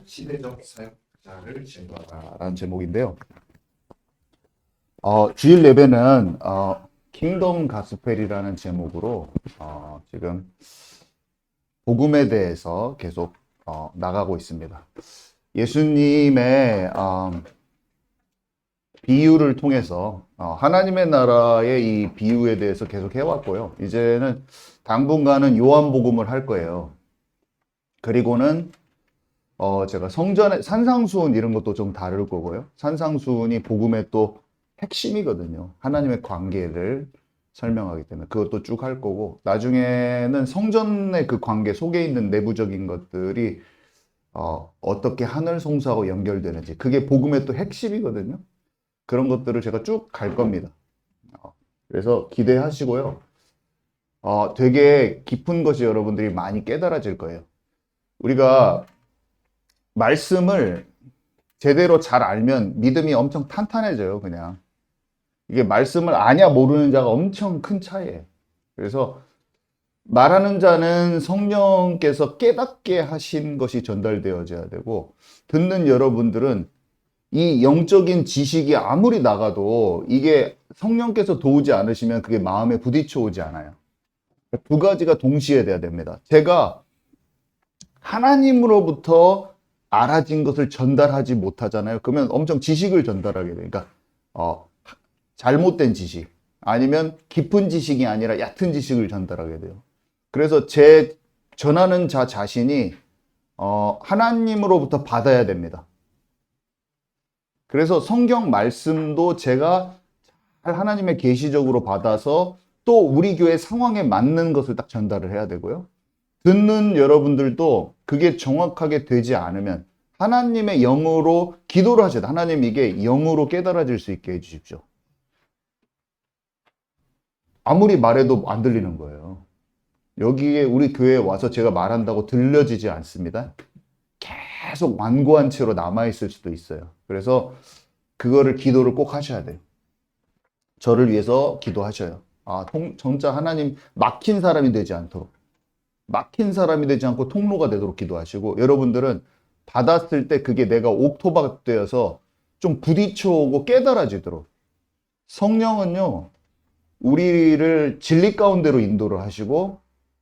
시대적 사역자를 제거하라라는 제목인데요. 주일 예배는 킹덤 가스펠이라는 제목으로 지금 복음에 대해서 계속 나가고 있습니다. 예수님의 비유를 통해서 하나님의 나라의 이 비유에 대해서 계속 해왔고요. 이제는 당분간은 요한복음을 할 거예요. 그리고는 제가 성전의 산상수훈 이런 것도 좀 다룰 거고요. 산상수훈이 복음의 또 핵심이거든요. 하나님의 관계를 설명하기 때문에 그것도 쭉 할 거고, 나중에는 성전의 그 관계 속에 있는 내부적인 것들이 어떻게 하늘 성수하고 연결되는지, 그게 복음의 또 핵심이거든요. 그런 것들을 제가 쭉 갈 겁니다. 그래서 기대하시고요. 되게 깊은 것이 여러분들이 많이 깨달아질 거예요. 우리가 말씀을 제대로 잘 알면 믿음이 엄청 탄탄해져요, 그냥. 이게 말씀을 아냐 모르는 자가 엄청 큰 차이예요. 그래서 말하는 자는 성령께서 깨닫게 하신 것이 전달되어져야 되고, 듣는 여러분들은 이 영적인 지식이 아무리 나가도 이게 성령께서 도우지 않으시면 그게 마음에 부딪혀 오지 않아요. 두 가지가 동시에 돼야 됩니다. 제가 하나님으로부터 알아진 것을 전달하지 못하잖아요. 그러면 엄청 지식을 전달하게 돼요. 그러니까 잘못된 지식, 아니면 깊은 지식이 아니라 얕은 지식을 전달하게 돼요. 그래서 제 전하는 자 자신이 하나님으로부터 받아야 됩니다. 그래서 성경 말씀도 제가 잘 하나님의 계시적으로 받아서 또 우리 교회 상황에 맞는 것을 딱 전달을 해야 되고요. 듣는 여러분들도 그게 정확하게 되지 않으면 하나님의 영으로 기도를 하셔야 돼요. 하나님, 이게 영으로 깨달아질 수 있게 해주십시오. 아무리 말해도 안 들리는 거예요. 여기에 우리 교회에 와서 제가 말한다고 들려지지 않습니다. 계속 완고한 채로 남아있을 수도 있어요. 그래서 그거를 기도를 꼭 하셔야 돼요. 저를 위해서 기도하셔요. 진짜 하나님 막힌 사람이 되지 않도록, 막힌 사람이 되지 않고 통로가 되도록 기도하시고, 여러분들은 받았을 때 그게 내가 옥토박 되어서 좀 부딪혀오고 깨달아지도록, 성령은요 우리를 진리 가운데로 인도를 하시고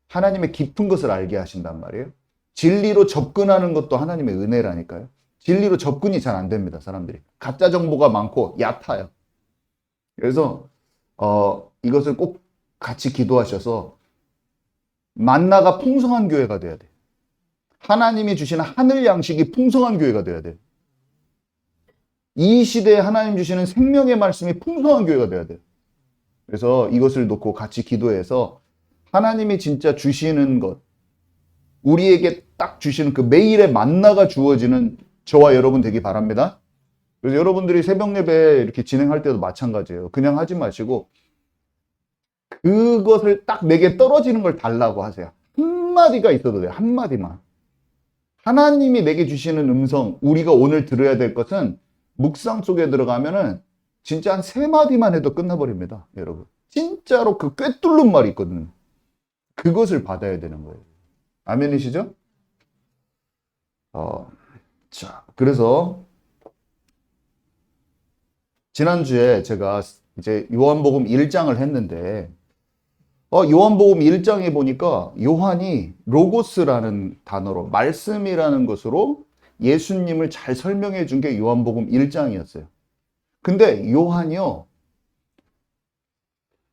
하나님의 깊은 것을 알게 하신단 말이에요. 진리로 접근하는 것도 하나님의 은혜라니까요. 진리로 접근이 잘 안 됩니다, 사람들이. 가짜 정보가 많고 얕아요. 그래서 이것을 꼭 같이 기도하셔서 만나가 풍성한 교회가 돼야 돼요. 하나님이 주시는 하늘 양식이 풍성한 교회가 돼야 돼요. 이 시대에 하나님 주시는 생명의 말씀이 풍성한 교회가 돼야 돼요. 그래서 이것을 놓고 같이 기도해서 하나님이 진짜 주시는 것, 우리에게 딱 주시는 그 매일의 만나가 주어지는 저와 여러분 되기 바랍니다. 그래서 여러분들이 새벽 예배 이렇게 진행할 때도 마찬가지예요. 그냥 하지 마시고 그것을 딱 내게 떨어지는 걸 달라고 하세요. 한마디가 있어도 돼요. 한마디만. 하나님이 내게 주시는 음성, 우리가 오늘 들어야 될 것은 묵상 속에 들어가면은 진짜 한 3마디만 해도 끝나버립니다, 여러분. 진짜로 그 꿰뚫는 말이 있거든요. 그것을 받아야 되는 거예요. 아멘이시죠? 자, 그래서 지난주에 제가 이제 요한복음 1장을 했는데, 요한복음 1장에 보니까 요한이 로고스라는 단어로, 말씀이라는 것으로 예수님을 잘 설명해 준 게 요한복음 1장이었어요. 근데 요한이요,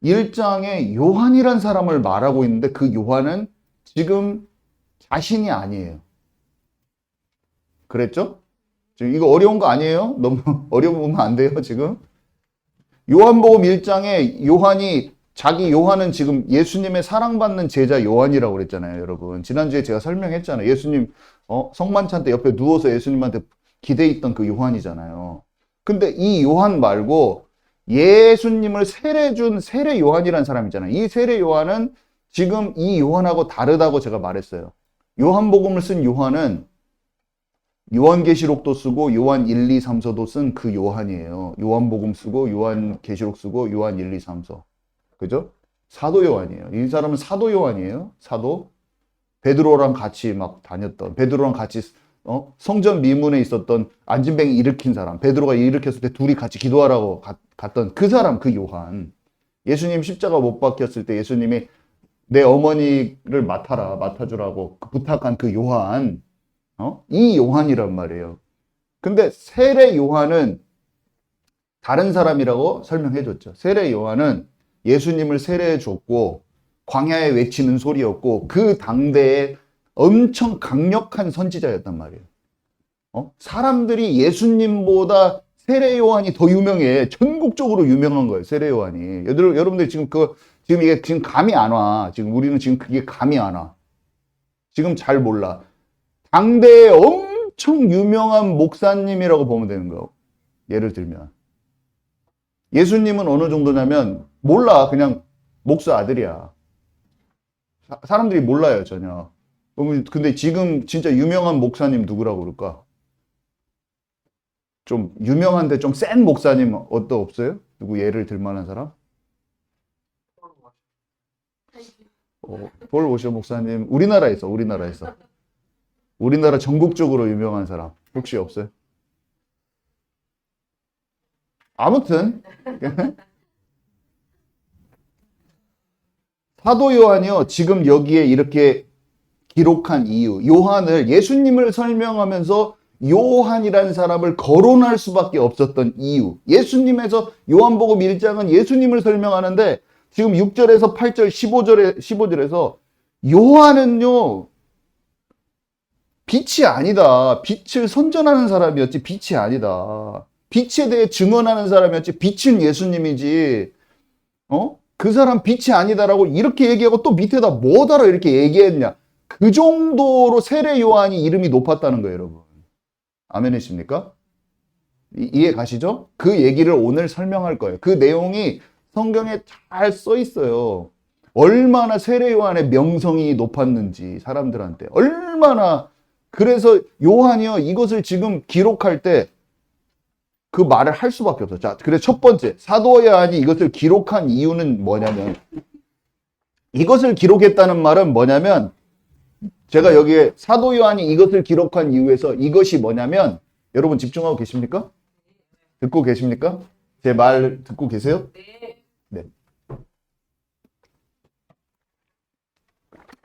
1장에 요한이란 사람을 말하고 있는데 그 요한은 지금 자신이 아니에요. 그랬죠? 지금 이거 어려운 거 아니에요? 너무 어려우면 안 돼요, 지금? 요한복음 1장에 요한은 지금 예수님의 사랑받는 제자 요한이라고 그랬잖아요, 여러분. 지난주에 제가 설명했잖아요. 예수님, 성만찬 때 옆에 누워서 예수님한테 기대에 있던 그 요한이잖아요. 근데 이 요한 말고 예수님을 세례준 세례 요한이라는 사람 있잖아요. 이 세례 요한은 지금 이 요한하고 다르다고 제가 말했어요. 요한복음을 쓴 요한은 요한계시록도 쓰고 요한 1, 2, 3서도 쓴 그 요한이에요. 요한복음 쓰고 요한계시록 쓰고 요한 1, 2, 3서. 그죠? 사도 요한이에요. 이 사람은 사도 요한이에요. 사도. 베드로랑 같이 막 다녔던, 베드로랑 같이 성전 미문에 있었던 안진뱅이 일으킨 사람, 베드로가 일으켰을 때 둘이 같이 기도하라고 갔던 그 사람, 그 요한. 예수님 십자가 못 박혔을 때 예수님이 내 어머니를 맡아주라고 부탁한 그 요한, 이 요한이란 말이에요. 근데 세례 요한은 다른 사람이라고 설명해 줬죠. 세례 요한은 예수님을 세례해 줬고, 광야에 외치는 소리였고, 그 당대에 엄청 강력한 선지자였단 말이에요. 사람들이 예수님보다 세례 요한이 더 유명해. 전국적으로 유명한 거예요, 세례 요한이. 여러분들 지금 지금 이게 지금 감이 안 와. 지금 우리는 지금 그게 감이 안 와. 지금 잘 몰라. 당대에 엄청 유명한 목사님이라고 보면 되는 거예요. 예를 들면. 예수님은 어느 정도냐면 몰라. 그냥 목사 아들이야. 사람들이 몰라요, 전혀. 근데 지금 진짜 유명한 목사님 누구라고 그럴까? 좀 유명한데 좀 센 목사님 없어요? 누구 예를 들 만한 사람? 폴 워셔 목사님. 우리나라에서. 우리나라 전국적으로 유명한 사람 혹시 없어요? 아무튼 사도 요한이요, 지금 여기에 이렇게 기록한 이유, 요한을, 예수님을 설명하면서 요한이라는 사람을 거론할 수밖에 없었던 이유, 예수님에서 요한복음 1장은 예수님을 설명하는데 지금 6절에서 8절 15절에서 요한은요 빛이 아니다, 빛을 선전하는 사람이었지 빛이 아니다, 빛에 대해 증언하는 사람이었지 빛은 예수님이지, 그 사람 빛이 아니다라고 이렇게 얘기하고 또 밑에다 뭐다라 이렇게 얘기했냐. 그 정도로 세례 요한이 이름이 높았다는 거예요, 여러분. 아멘이십니까? 이해 가시죠? 그 얘기를 오늘 설명할 거예요. 그 내용이 성경에 잘 써 있어요. 얼마나 세례 요한의 명성이 높았는지 사람들한테. 얼마나. 그래서 요한이요, 이것을 지금 기록할 때 그 말을 할 수밖에 없어요. 자, 그래서 첫 번째, 사도 요한이 이것을 기록한 이유는 뭐냐면, 이것을 기록했다는 말은 뭐냐면, 제가 여기에 사도 요한이 이것을 기록한 이유에서 이것이 뭐냐면, 여러분 집중하고 계십니까? 듣고 계십니까? 제 말 듣고 계세요? 네.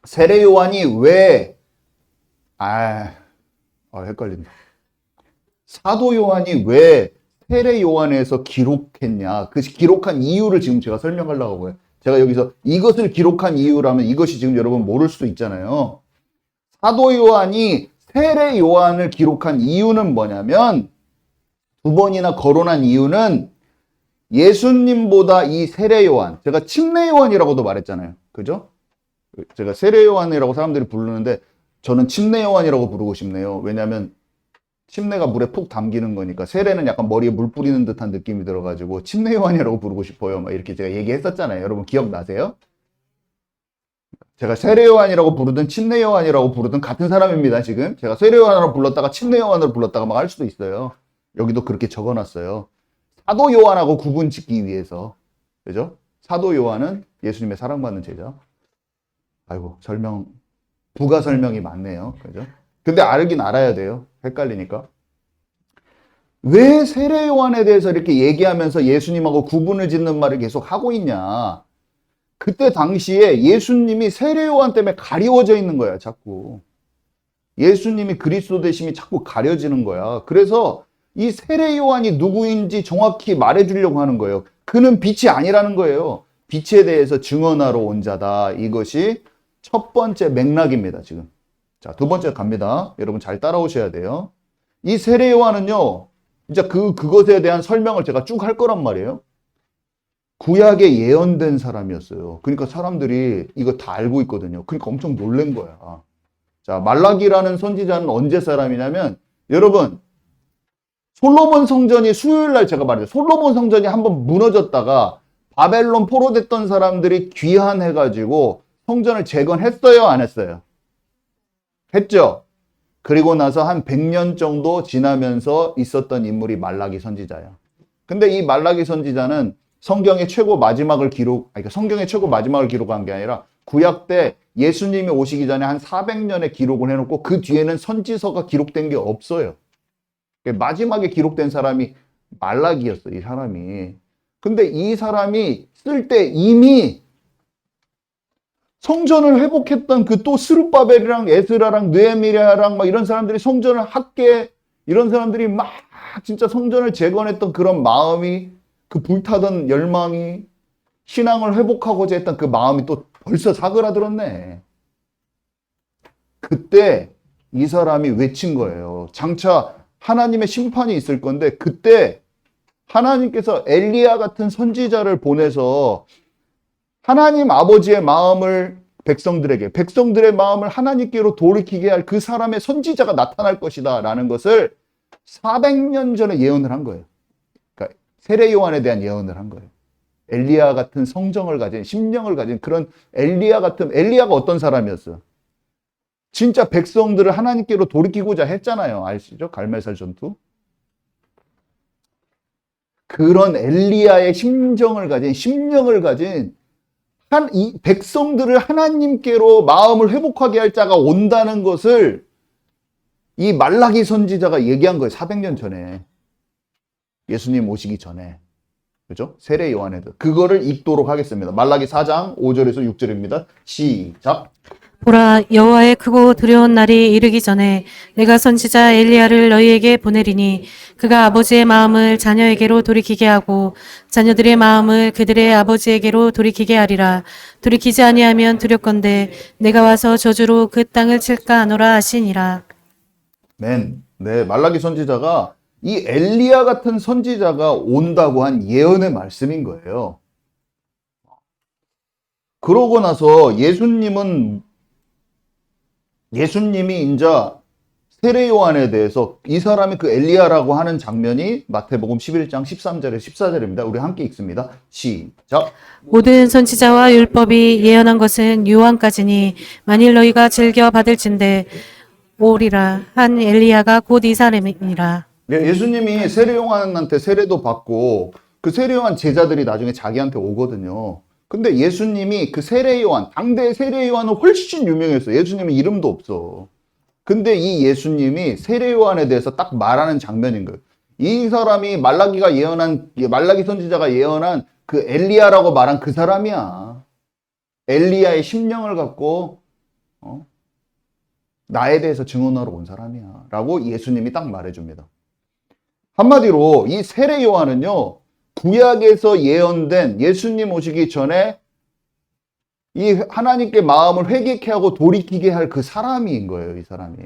세례 요한이 왜, 헷갈린다. 사도 요한이 왜 세례 요한에서 기록했냐, 그 기록한 이유를 지금 제가 설명하려고 해요. 제가 여기서 이것을 기록한 이유라면 이것이 지금 여러분 모를 수도 있잖아요. 사도 요한이 세례 요한을 기록한 이유는 뭐냐면, 두 번이나 거론한 이유는 예수님보다 이 세례 요한, 제가 침례 요한이라고도 말했잖아요. 그죠? 제가 세례 요한이라고 사람들이 부르는데 저는 침례 요한이라고 부르고 싶네요. 왜냐하면 침례가 물에 푹 담기는 거니까, 세례는 약간 머리에 물 뿌리는 듯한 느낌이 들어가지고 침례 요한이라고 부르고 싶어요. 막 이렇게 제가 얘기했었잖아요. 여러분 기억나세요? 제가 세례 요한이라고 부르든 침례 요한이라고 부르든 같은 사람입니다. 지금 제가 세례 요한으로 불렀다가 침례 요한으로 불렀다가 막 할 수도 있어요. 여기도 그렇게 적어놨어요. 사도 요한하고 구분 짓기 위해서. 그죠? 사도 요한은 예수님의 사랑받는 제자. 아이고, 부가 설명이 많네요. 그죠? 근데 알긴 알아야 돼요. 헷갈리니까. 왜 세례 요한에 대해서 이렇게 얘기하면서 예수님하고 구분을 짓는 말을 계속 하고 있냐. 그때 당시에 예수님이 세례 요한 때문에 가리워져 있는 거야, 자꾸. 예수님이 그리스도 되심이 자꾸 가려지는 거야. 그래서 이 세례 요한이 누구인지 정확히 말해주려고 하는 거예요. 그는 빛이 아니라는 거예요. 빛에 대해서 증언하러 온 자다. 이것이 첫 번째 맥락입니다, 지금. 자, 두 번째 갑니다. 여러분 잘 따라오셔야 돼요. 이 세례 요한은요, 진짜 그것에 대한 설명을 제가 쭉 할 거란 말이에요. 구약에 예언된 사람이었어요. 그러니까 사람들이 이거 다 알고 있거든요. 그러니까 엄청 놀란 거야. 자, 말라기라는 선지자는 언제 사람이냐면, 여러분, 솔로몬 성전이 수요일 날 제가 말했죠. 솔로몬 성전이 한번 무너졌다가 바벨론 포로됐던 사람들이 귀환해가지고 성전을 재건했어요, 안 했어요? 했죠. 그리고 나서 한 100년 정도 지나면서 있었던 인물이 말라기 선지자예요. 근데 이 말라기 선지자는 성경의 최고 마지막을 기록한 게 아니라 구약 때 예수님이 오시기 전에 한 400년의 기록을 해놓고 그 뒤에는 선지서가 기록된 게 없어요. 마지막에 기록된 사람이 말라기였어, 이 사람이. 근데 이 사람이 쓸 때 이미 성전을 회복했던 그 또 스룹바벨이랑 에스라랑 느헤미야랑 막 이런 사람들이 성전을 학계 이런 사람들이 막 진짜 성전을 재건했던 그런 마음이 그 불타던 열망이 신앙을 회복하고자 했던 그 마음이 또 벌써 사그라들었네. 그때 이 사람이 외친 거예요. 장차 하나님의 심판이 있을 건데 그때 하나님께서 엘리야 같은 선지자를 보내서 하나님 아버지의 마음을 백성들의 마음을 하나님께로 돌이키게 할 그 사람의 선지자가 나타날 것이다 라는 것을 400년 전에 예언을 한 거예요. 그러니까 세례 요한에 대한 예언을 한 거예요. 엘리야 같은 성정을 가진 심령을 가진 그런 엘리야가 어떤 사람이었어? 진짜 백성들을 하나님께로 돌이키고자 했잖아요. 아시죠? 갈멜살 전투. 그런 엘리야의 심령을 가진 이 백성들을 하나님께로 마음을 회복하게 할 자가 온다는 것을 이 말라기 선지자가 얘기한 거예요. 400년 전에. 예수님 오시기 전에. 그죠? 세례 요한에도. 그거를 읽도록 하겠습니다. 말라기 4장 5절에서 6절입니다. 시작. 보라, 여호와의 크고 두려운 날이 이르기 전에 내가 선지자 엘리야를 너희에게 보내리니 그가 아버지의 마음을 자녀에게로 돌이키게 하고 자녀들의 마음을 그들의 아버지에게로 돌이키게 하리라. 돌이키지 아니하면 두렵건대 내가 와서 저주로 그 땅을 칠까 하노라 하시니라. 맨. 네, 말라기 선지자가 이 엘리야 같은 선지자가 온다고 한 예언의 말씀인 거예요. 그러고 나서 예수님이 이제 세례 요한에 대해서 이 사람이 그 엘리야라고 하는 장면이 마태복음 11장 13절에 14절입니다. 우리 함께 읽습니다. 시작. 모든 선지자와 율법이 예언한 것은 요한까지니 만일 너희가 즐겨 받을진대 오리라 한 엘리야가 곧 이 사람이니라. 네, 예수님이 세례 요한한테 세례도 받고 그 세례 요한 제자들이 나중에 자기한테 오거든요. 근데 예수님이 그 세례 요한, 당대 세례 요한은 훨씬 유명했어요. 예수님은 이름도 없어. 근데 이 예수님이 세례 요한에 대해서 딱 말하는 장면인 거예요. 이 사람이 말라기 선지자가 예언한 그 엘리야라고 말한 그 사람이야. 엘리야의 심령을 갖고 나에 대해서 증언하러 온 사람이야. 라고 예수님이 딱 말해줍니다. 한마디로 이 세례 요한은요. 구약에서 예언된 예수님 오시기 전에 이 하나님께 마음을 회개케 하고 돌이키게 할 그 사람인 거예요, 이 사람이.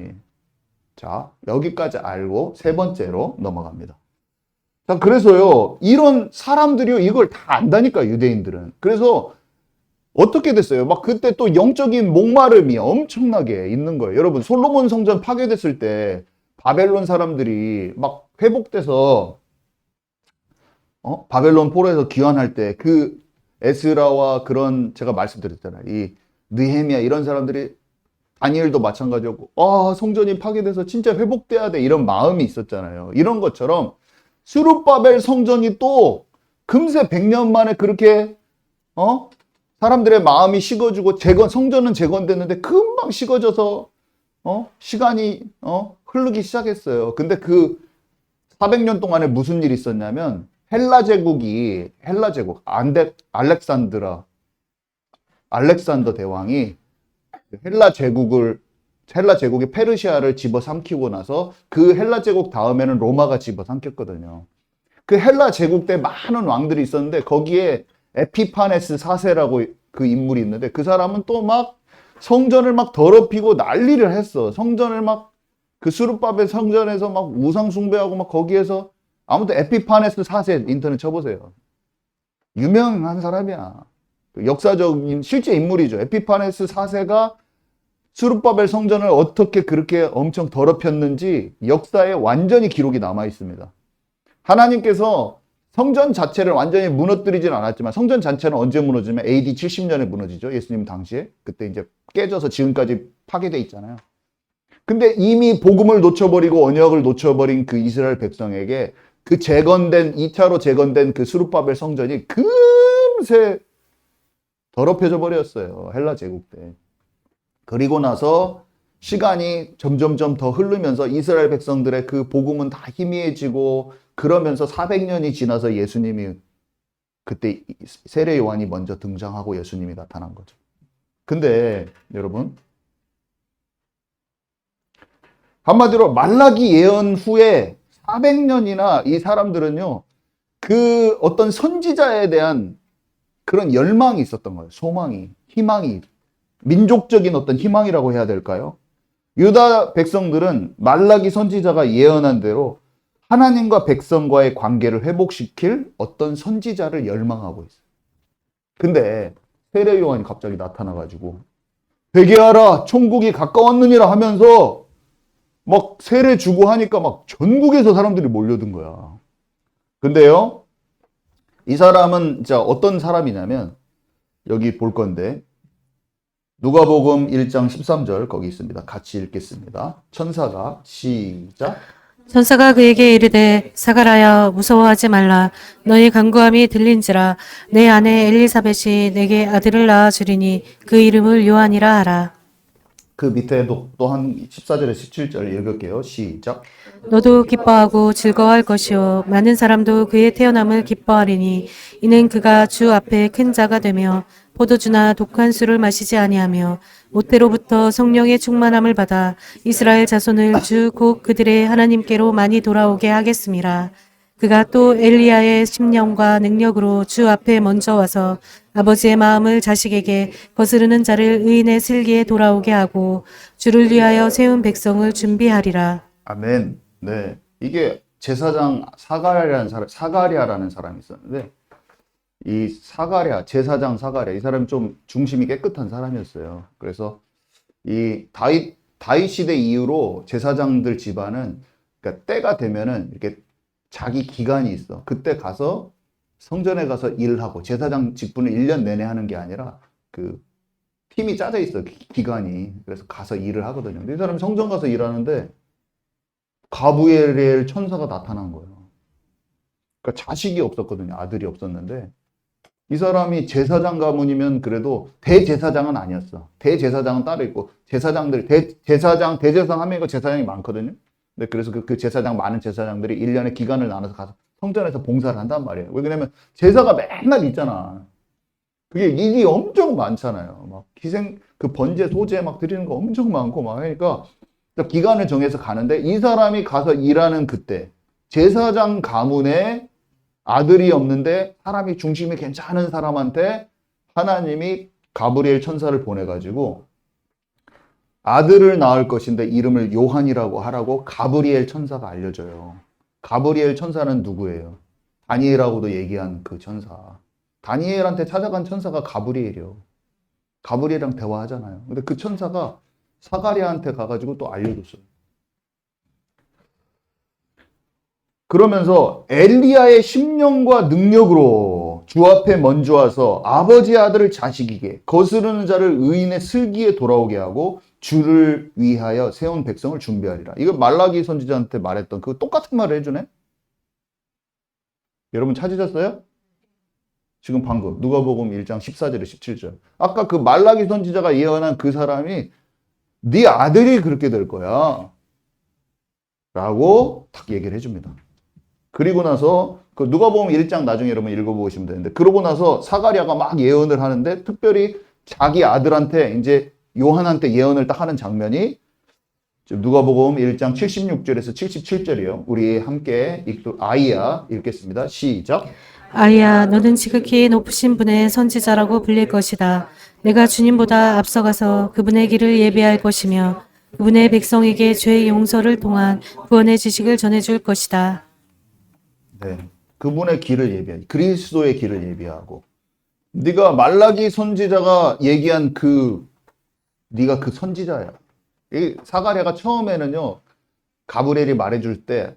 자, 여기까지 알고 세 번째로 넘어갑니다. 자, 그래서요, 이런 사람들이요, 이걸 다 안다니까, 유대인들은. 그래서 어떻게 됐어요? 막 그때 또 영적인 목마름이 엄청나게 있는 거예요. 여러분, 솔로몬 성전 파괴됐을 때 바벨론 사람들이 막 회복돼서 바벨론 포로에서 귀환할 때 그 에스라와 그런 제가 말씀드렸잖아요. 이 느헤미야 이런 사람들이 다니엘도 마찬가지였고 성전이 파괴돼서 진짜 회복돼야 돼 이런 마음이 있었잖아요. 이런 것처럼 스룹바벨 성전이 또 금세 100년 만에 그렇게 사람들의 마음이 식어지고 성전은 재건됐는데 금방 식어져서 시간이 흐르기 시작했어요. 근데 그 400년 동안에 무슨 일이 있었냐면 헬라 제국 알렉산더 대왕이 헬라 제국이 페르시아를 집어삼키고 나서 그 헬라 제국 다음에는 로마가 집어삼켰거든요. 그 헬라 제국 때 많은 왕들이 있었는데 거기에 에피파네스 4세라고 그 인물이 있는데 그 사람은 또 막 성전을 막 더럽히고 난리를 했어. 성전을 막 그 스룹바벨 성전에서 막 우상 숭배하고 막 거기에서 아무튼 에피파네스 4세 인터넷 쳐보세요. 유명한 사람이야. 역사적인 실제 인물이죠. 에피파네스 4세가 스룹바벨 성전을 어떻게 그렇게 엄청 더럽혔는지 역사에 완전히 기록이 남아 있습니다. 하나님께서 성전 자체를 완전히 무너뜨리진 않았지만 성전 자체는 언제 무너지면 AD 70년에 무너지죠. 예수님 당시에. 그때 이제 깨져서 지금까지 파괴돼 있잖아요. 근데 이미 복음을 놓쳐버리고 언약을 놓쳐버린 그 이스라엘 백성에게 그 2차로 재건된 그 스룹바벨 성전이 금세 더럽혀져 버렸어요. 헬라 제국 때. 그리고 나서 시간이 점점점 더 흐르면서 이스라엘 백성들의 그 복음은 다 희미해지고 그러면서 400년이 지나서 예수님이 그때 세례 요한이 먼저 등장하고 예수님이 나타난 거죠. 근데 여러분 한마디로 말라기 예언 후에 400년이나 이 사람들은요 그 어떤 선지자에 대한 그런 열망이 있었던 거예요. 소망이, 희망이, 민족적인 어떤 희망이라고 해야 될까요? 유다 백성들은 말라기 선지자가 예언한 대로 하나님과 백성과의 관계를 회복시킬 어떤 선지자를 열망하고 있어요. 근데 세례 요한이 갑자기 나타나가지고 회개하라 천국이 가까웠느니라 하면서 막 세례 주고 하니까 막 전국에서 사람들이 몰려든 거야. 근데요 이 사람은 진짜 어떤 사람이냐면 여기 볼 건데 누가복음 1장 13절 거기 있습니다. 같이 읽겠습니다. 천사가 시작. 천사가 그에게 이르되 사가랴야 무서워하지 말라. 너희 간구함이 들린지라. 내 아내 엘리사벳이 내게 아들을 낳아 주리니 그 이름을 요한이라 하라. 그 밑에도 또 한 14절에 17절 읽을게요. 시작. 너도 기뻐하고 즐거워할 것이요 많은 사람도 그의 태어남을 기뻐하리니 이는 그가 주 앞에 큰 자가 되며 포도주나 독한 술을 마시지 아니하며 모태로부터 성령의 충만함을 받아 이스라엘 자손을 주 곧 그들의 하나님께로 많이 돌아오게 하겠습니다. 그가 또 엘리야의 심령과 능력으로 주 앞에 먼저 와서 아버지의 마음을 자식에게 거스르는 자를 의인의 슬기에 돌아오게 하고 주를 위하여 세운 백성을 준비하리라. 아멘. 네. 이게 제사장 사가랴라는 사람이 있었는데 이 제사장 사가랴 이 사람이 좀 중심이 깨끗한 사람이었어요. 그래서 이 다윗 시대 이후로 제사장들 집안은 그러니까 때가 되면은 이렇게 자기 기간이 있어. 그때 가서 성전에 가서 일하고 제사장 직분을 1년 내내 하는 게 아니라 그 팀이 짜져 있어. 기간이. 그래서 가서 일을 하거든요. 이 사람이 성전 가서 일하는데 가브리엘 천사가 나타난 거예요. 그러니까 자식이 없었거든요. 아들이 없었는데 이 사람이 제사장 가문이면 그래도 대제사장은 아니었어. 대제사장은 따로 있고 제사장들 대제사장 하면 이거 제사장이 많거든요. 근데 그래서 그 제사장 많은 제사장들이 1년의 기간을 나눠서 가서 성전에서 봉사를 한단 말이에요. 왜냐면 제사가 맨날 있잖아. 그게 일이 엄청 많잖아요. 막 그 번제 소제 막 드리는 거 엄청 많고 막 하니까 기간을 정해서 가는데 이 사람이 가서 일하는 그때 제사장 가문에 아들이 없는데 사람이 중심이 괜찮은 사람한테 하나님이 가브리엘 천사를 보내가지고 아들을 낳을 것인데 이름을 요한이라고 하라고 가브리엘 천사가 알려줘요. 가브리엘 천사는 누구예요? 다니엘하고도 얘기한 그 천사. 다니엘한테 찾아간 천사가 가브리엘이요. 가브리엘이랑 대화하잖아요. 근데 그 천사가 사가랴한테 가가지고 또 알려줬어요. 그러면서 엘리야의 심령과 능력으로 주 앞에 먼저 와서 아버지 아들을 자식에게 거스르는 자를 의인의 슬기에 돌아오게 하고 주를 위하여 세운 백성을 준비하리라. 이거 말라기 선지자한테 말했던 그 똑같은 말을 해주네. 여러분 찾으셨어요? 지금 방금 누가복음 1장 14절에 17절. 아까 그 말라기 선지자가 예언한 그 사람이 네 아들이 그렇게 될 거야 라고 딱 얘기를 해줍니다. 그리고 나서 그 누가복음 1장 나중에 여러분 읽어보시면 되는데 그러고 나서 사가랴가 막 예언을 하는데 특별히 자기 아들한테 이제 요한한테 예언을 딱 하는 장면이 누가복음 1장 76절에서 77절이에요. 우리 함께 아이야 읽겠습니다. 시작. 아이야 너는 지극히 높으신 분의 선지자라고 불릴 것이다. 내가 주님보다 앞서가서 그분의 길을 예비할 것이며 그분의 백성에게 죄의 용서를 통한 구원의 지식을 전해줄 것이다. 네, 그분의 길을 예비하고 그리스도의 길을 예비하고 네가 말라기 선지자가 얘기한 네가 그 선지자야. 이 사가랴가 처음에는요 가브리엘이 말해줄 때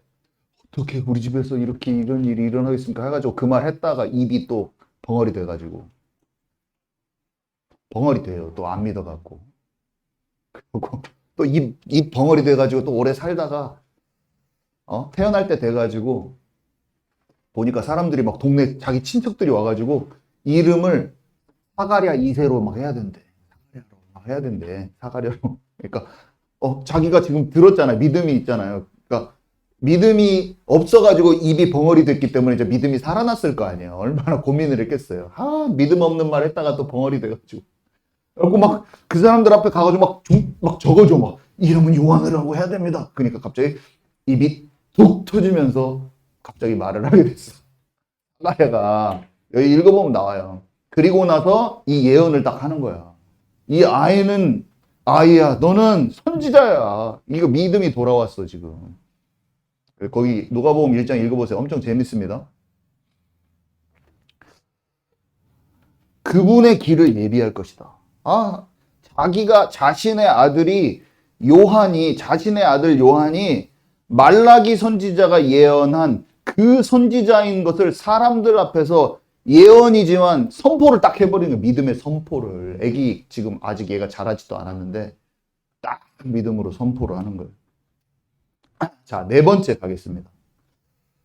어떻게 우리 집에서 이런 일이 일어나겠습니까 해가지고 그 말 했다가 입이 또 벙어리 돼가지고 벙어리 돼요. 또 안 믿어갖고 그리고 또 입 벙어리 돼가지고 또 오래 살다가 태어날 때 돼가지고 보니까 사람들이 막 동네 자기 친척들이 와가지고 이름을 사가랴 2세로 막 해야 된대. 사가랴로 막 해야 된대. 사가랴로. 그러니까 자기가 지금 들었잖아요. 믿음이 있잖아요. 그러니까 믿음이 없어가지고 입이 벙어리 됐기 때문에 이제 믿음이 살아났을 거 아니에요. 얼마나 고민을 했겠어요. 믿음 없는 말 했다가 또 벙어리 돼가지고. 그리고 막 그 사람들 앞에 가가지고 막 적어줘. 막 이름은 요한이라고 해야 됩니다. 그러니까 갑자기 입이 툭 터지면서 갑자기 말을 하게 됐어. 사가랴가 여기 읽어보면 나와요. 그리고 나서 이 예언을 딱 하는 거야. 이 아이야, 너는 선지자야. 이거 믿음이 돌아왔어, 지금. 거기 누가복음 1장 읽어보세요. 엄청 재밌습니다. 그분의 길을 예비할 것이다. 자신의 아들 요한이 말라기 선지자가 예언한 그 선지자인 것을 사람들 앞에서 예언이지만 선포를 딱 해버리는 거예요. 믿음의 선포를. 지금 아직 얘가 자라지도 않았는데 딱 믿음으로 선포를 하는 거예요. 자, 네 번째 가겠습니다.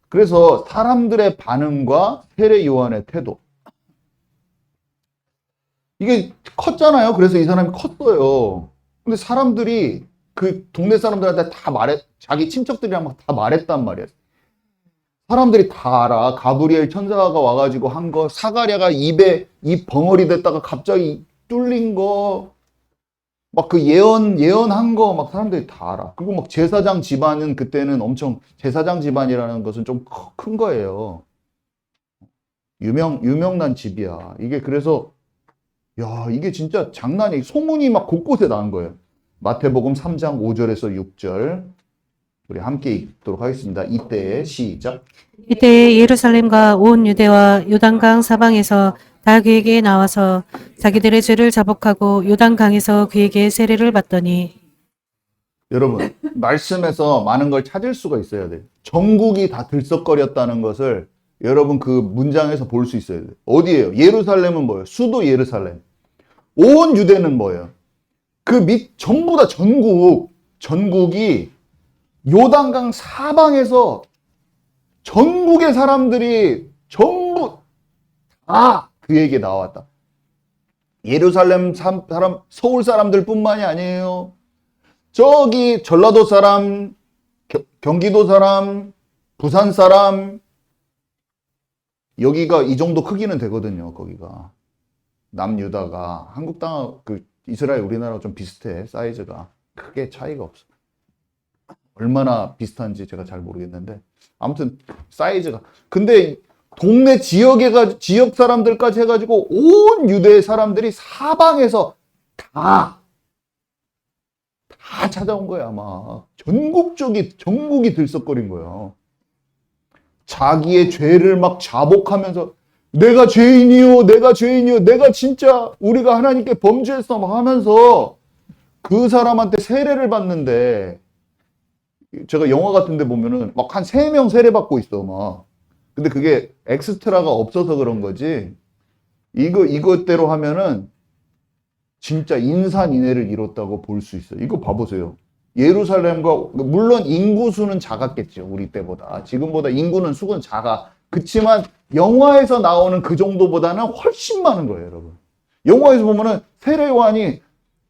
그래서 사람들의 반응과 세례 요한의 태도. 이게 컸잖아요. 그래서 이 사람이 컸어요. 근데 사람들이 그 동네 사람들한테 자기 친척들이랑 막 다 말했단 말이야. 사람들이 다 알아. 가브리엘 천사가 와가지고 한 거, 사가랴가 입에 입 벙어리 됐다가 갑자기 뚫린 거, 막 그 예언한 거 막 사람들이 다 알아. 그리고 막 제사장 집안은 그때는 엄청, 제사장 집안이라는 것은 좀 큰 거예요. 유명난 집이야. 이게 그래서, 이게 진짜 장난이, 소문이 막 곳곳에 나는 거예요. 마태복음 3장 5절에서 6절. 우리 함께 읽도록 하겠습니다. 이때에 시작. 이때 예루살렘과 온 유대와 요단강 사방에서 다 그에게 나와서 자기들의 죄를 자복하고 요단강에서 그에게 세례를 받더니. 여러분, 말씀에서 많은 걸 찾을 수가 있어야 돼요. 전국이 다 들썩거렸다는 것을 여러분 그 문장에서 볼 수 있어야 돼요. 어디예요? 예루살렘은 뭐예요? 수도 예루살렘. 온 유대는 뭐예요? 전부 다 전국이 요단강 사방에서 전국의 사람들이 전부 다 그에게 나왔다. 예루살렘 사람, 서울 사람들 뿐만이 아니에요. 저기 전라도 사람, 경기도 사람, 부산 사람, 여기가 이 정도 크기는 되거든요. 거기가 남유다가 한국 땅 이스라엘 우리나라가 좀 비슷해. 사이즈가 크게 차이가 없어. 얼마나 비슷한지 제가 잘 모르겠는데 아무튼 사이즈가. 근데 동네 지역 사람들까지 해가지고 온 유대 사람들이 사방에서 다 찾아온 거야. 아마 전국이 들썩거린 거예요. 자기의 죄를 막 자복하면서 내가 죄인이요, 내가 진짜 우리가 하나님께 범죄했어 막 하면서 그 사람한테 세례를 받는데, 제가 영화 같은 데 보면은 막 한 3명 세례받고 있어 막. 근데 그게 엑스트라가 없어서 그런 거지, 이것대로 하면은 진짜 인산인해를 이뤘다고 볼 수 있어요. 이거 봐보세요. 예루살렘과, 물론 인구수는 작았겠죠. 우리 때보다. 지금보다 인구는 수는 작아. 그치만 영화에서 나오는 그 정도보다는 훨씬 많은 거예요, 여러분. 영화에서 보면은 세례 요한이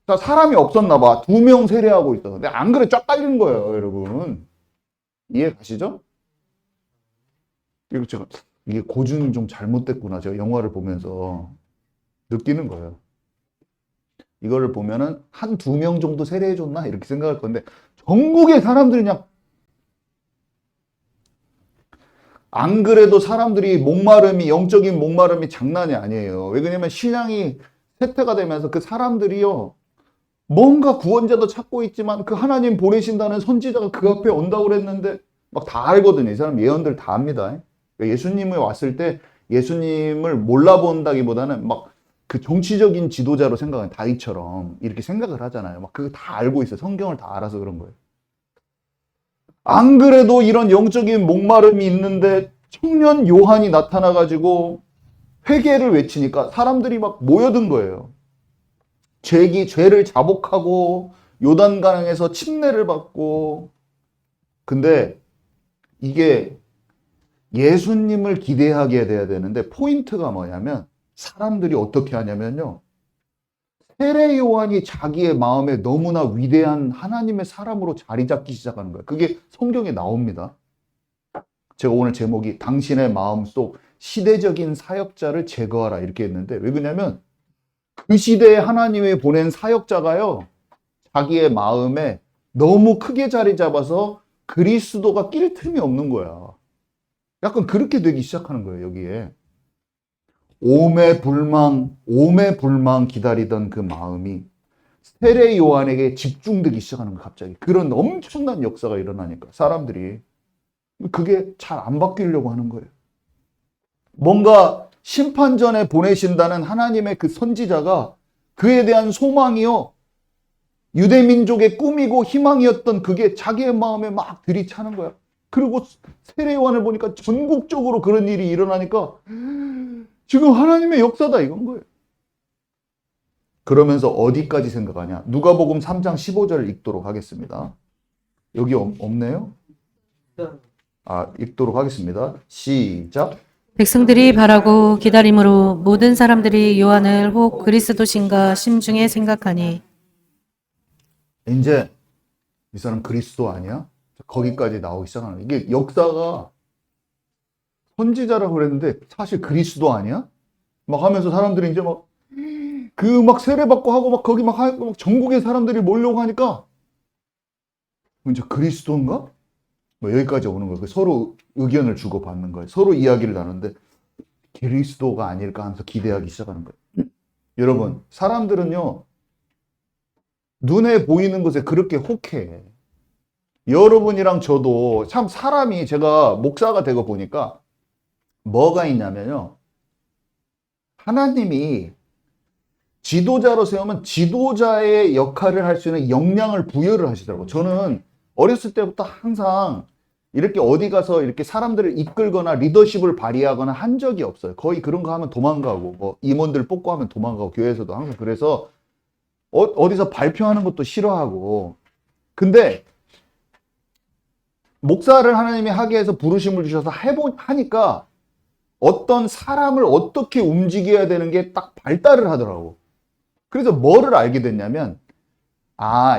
사람이 없었나 봐. 2명 세례하고 있어. 근데 안 그래, 쫙 깔린 거예요, 여러분. 이해 가시죠? 이게 고증이 좀 잘못됐구나. 제가 영화를 보면서 느끼는 거예요. 이거를 보면은 한 2명 정도 세례해줬나? 이렇게 생각할 건데, 전국의 사람들이 그냥, 안 그래도 사람들이 영적인 목마름이 장난이 아니에요. 왜 그러냐면 신랑이 쇠퇴가 되면서 그 사람들이요, 뭔가 구원자도 찾고 있지만 그 하나님 보내신다는 선지자가 그 앞에 온다고 그랬는데 막 다 알거든요. 이 사람 예언들 다 압니다. 예수님이 왔을 때 예수님을 몰라본다기보다는 막 그 정치적인 지도자로 생각하는, 다윗처럼 이렇게 생각을 하잖아요. 막 그거 다 알고 있어요. 성경을 다 알아서 그런 거예요. 안 그래도 이런 영적인 목마름이 있는데 청년 요한이 나타나가지고 회개를 외치니까 사람들이 막 모여든 거예요. 죄를 자복하고 요단강에서 침례를 받고. 근데 이게 예수님을 기대하게 돼야 되는데 포인트가 뭐냐면 사람들이 어떻게 하냐면요. 세례 요한이 자기의 마음에 너무나 위대한 하나님의 사람으로 자리 잡기 시작하는 거예요. 그게 성경에 나옵니다. 제가 오늘 제목이 당신의 마음속 시대적인 사역자를 제거하라 이렇게 했는데 왜 그러냐면 그 시대에 하나님이 보낸 사역자가요. 자기의 마음에 너무 크게 자리 잡아서 그리스도가 낄 틈이 없는 거야. 약간 그렇게 되기 시작하는 거예요, 여기에. 오매불망 기다리던 그 마음이 세례 요한에게 집중되기 시작하는 거예요, 갑자기. 그런 엄청난 역사가 일어나니까, 사람들이. 그게 잘 안 바뀌려고 하는 거예요. 뭔가 심판전에 보내신다는 하나님의 그 선지자가 그에 대한 소망이요, 유대민족의 꿈이고 희망이었던 그게 자기의 마음에 막 들이차는 거야. 그리고 세례 요한을 보니까 전국적으로 그런 일이 일어나니까 지금 하나님의 역사다 이건 거예요. 그러면서 어디까지 생각하냐? 누가복음 3장 15절을 읽도록 하겠습니다. 여기 없네요? 읽도록 하겠습니다. 시작. 백성들이 바라고 기다림으로 모든 사람들이 요한을 혹 그리스도신가 심중에 생각하니. 이제 이 사람 그리스도 아니야? 거기까지 나오기 시작하는 거예요. 이게 역사가 선지자라고 그랬는데 사실 그리스도 아니야? 막 하면서 사람들이 이제 막 세례받고 하고 막 거기 막 전국의 사람들이 몰려고 하니까 이제 그리스도인가? 뭐 여기까지 오는 거예요. 서로 의견을 주고받는 거예요. 서로 이야기를 나누는데 그리스도가 아닐까 하면서 기대하기 시작하는 거예요. 여러분, 사람들은요, 눈에 보이는 것에 그렇게 혹해. 여러분이랑 저도 참 사람이 제가 목사가 되고 보니까 뭐가 있냐면요. 하나님이 지도자로 세우면 지도자의 역할을 할 수 있는 역량을 부여를 하시더라고요. 저는 어렸을 때부터 항상 이렇게 어디 가서 이렇게 사람들을 이끌거나 리더십을 발휘하거나 한 적이 없어요. 거의 그런 거 하면 도망가고, 뭐 임원들 뽑고 하면 도망가고, 교회에서도 항상 그래서 어디서 발표하는 것도 싫어하고. 근데 목사를 하나님이 하게 해서 부르심을 주셔서 하니까 어떤 사람을 어떻게 움직여야 되는 게 딱 발달을 하더라고. 그래서 뭐를 알게 됐냐면,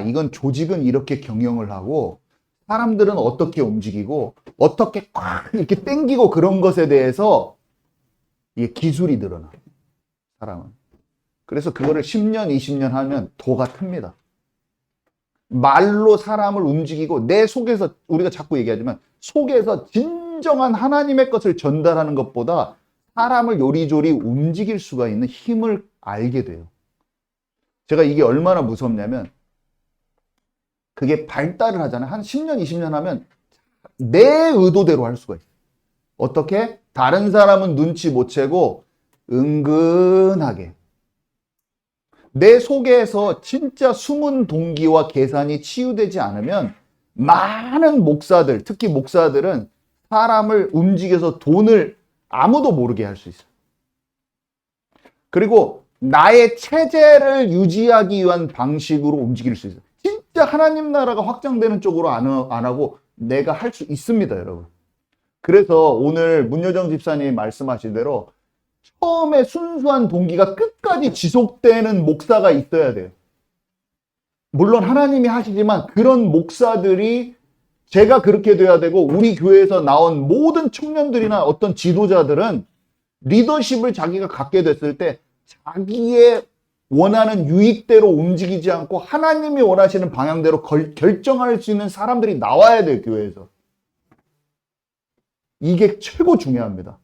이건 조직은 이렇게 경영을 하고 사람들은 어떻게 움직이고 어떻게 꽉 이렇게 땡기고 그런 것에 대해서 이게 기술이 늘어나, 사람은. 그래서 그거를 10년, 20년 하면 도가 틉니다. 말로 사람을 움직이고 내 속에서, 우리가 자꾸 얘기하지만 속에서 진정한 하나님의 것을 전달하는 것보다 사람을 요리조리 움직일 수가 있는 힘을 알게 돼요. 제가 이게 얼마나 무섭냐면 그게 발달을 하잖아요. 한 10년, 20년 하면 내 의도대로 할 수가 있어요. 어떻게? 다른 사람은 눈치 못 채고 은근하게 내 속에서 진짜 숨은 동기와 계산이 치유되지 않으면 많은 목사들, 특히 목사들은 사람을 움직여서 돈을 아무도 모르게 할 수 있어요. 그리고 나의 체제를 유지하기 위한 방식으로 움직일 수 있어요. 진짜 하나님 나라가 확장되는 쪽으로 안 하고 내가 할 수 있습니다, 여러분. 그래서 오늘 문여정 집사님이 말씀하신 대로 처음에 순수한 동기가 끝까지 지속되는 목사가 있어야 돼요. 물론 하나님이 하시지만 그런 목사들이, 제가 그렇게 돼야 되고, 우리 교회에서 나온 모든 청년들이나 어떤 지도자들은 리더십을 자기가 갖게 됐을 때 자기의 원하는 유익대로 움직이지 않고 하나님이 원하시는 방향대로 결정할 수 있는 사람들이 나와야 돼요, 교회에서. 이게 최고 중요합니다.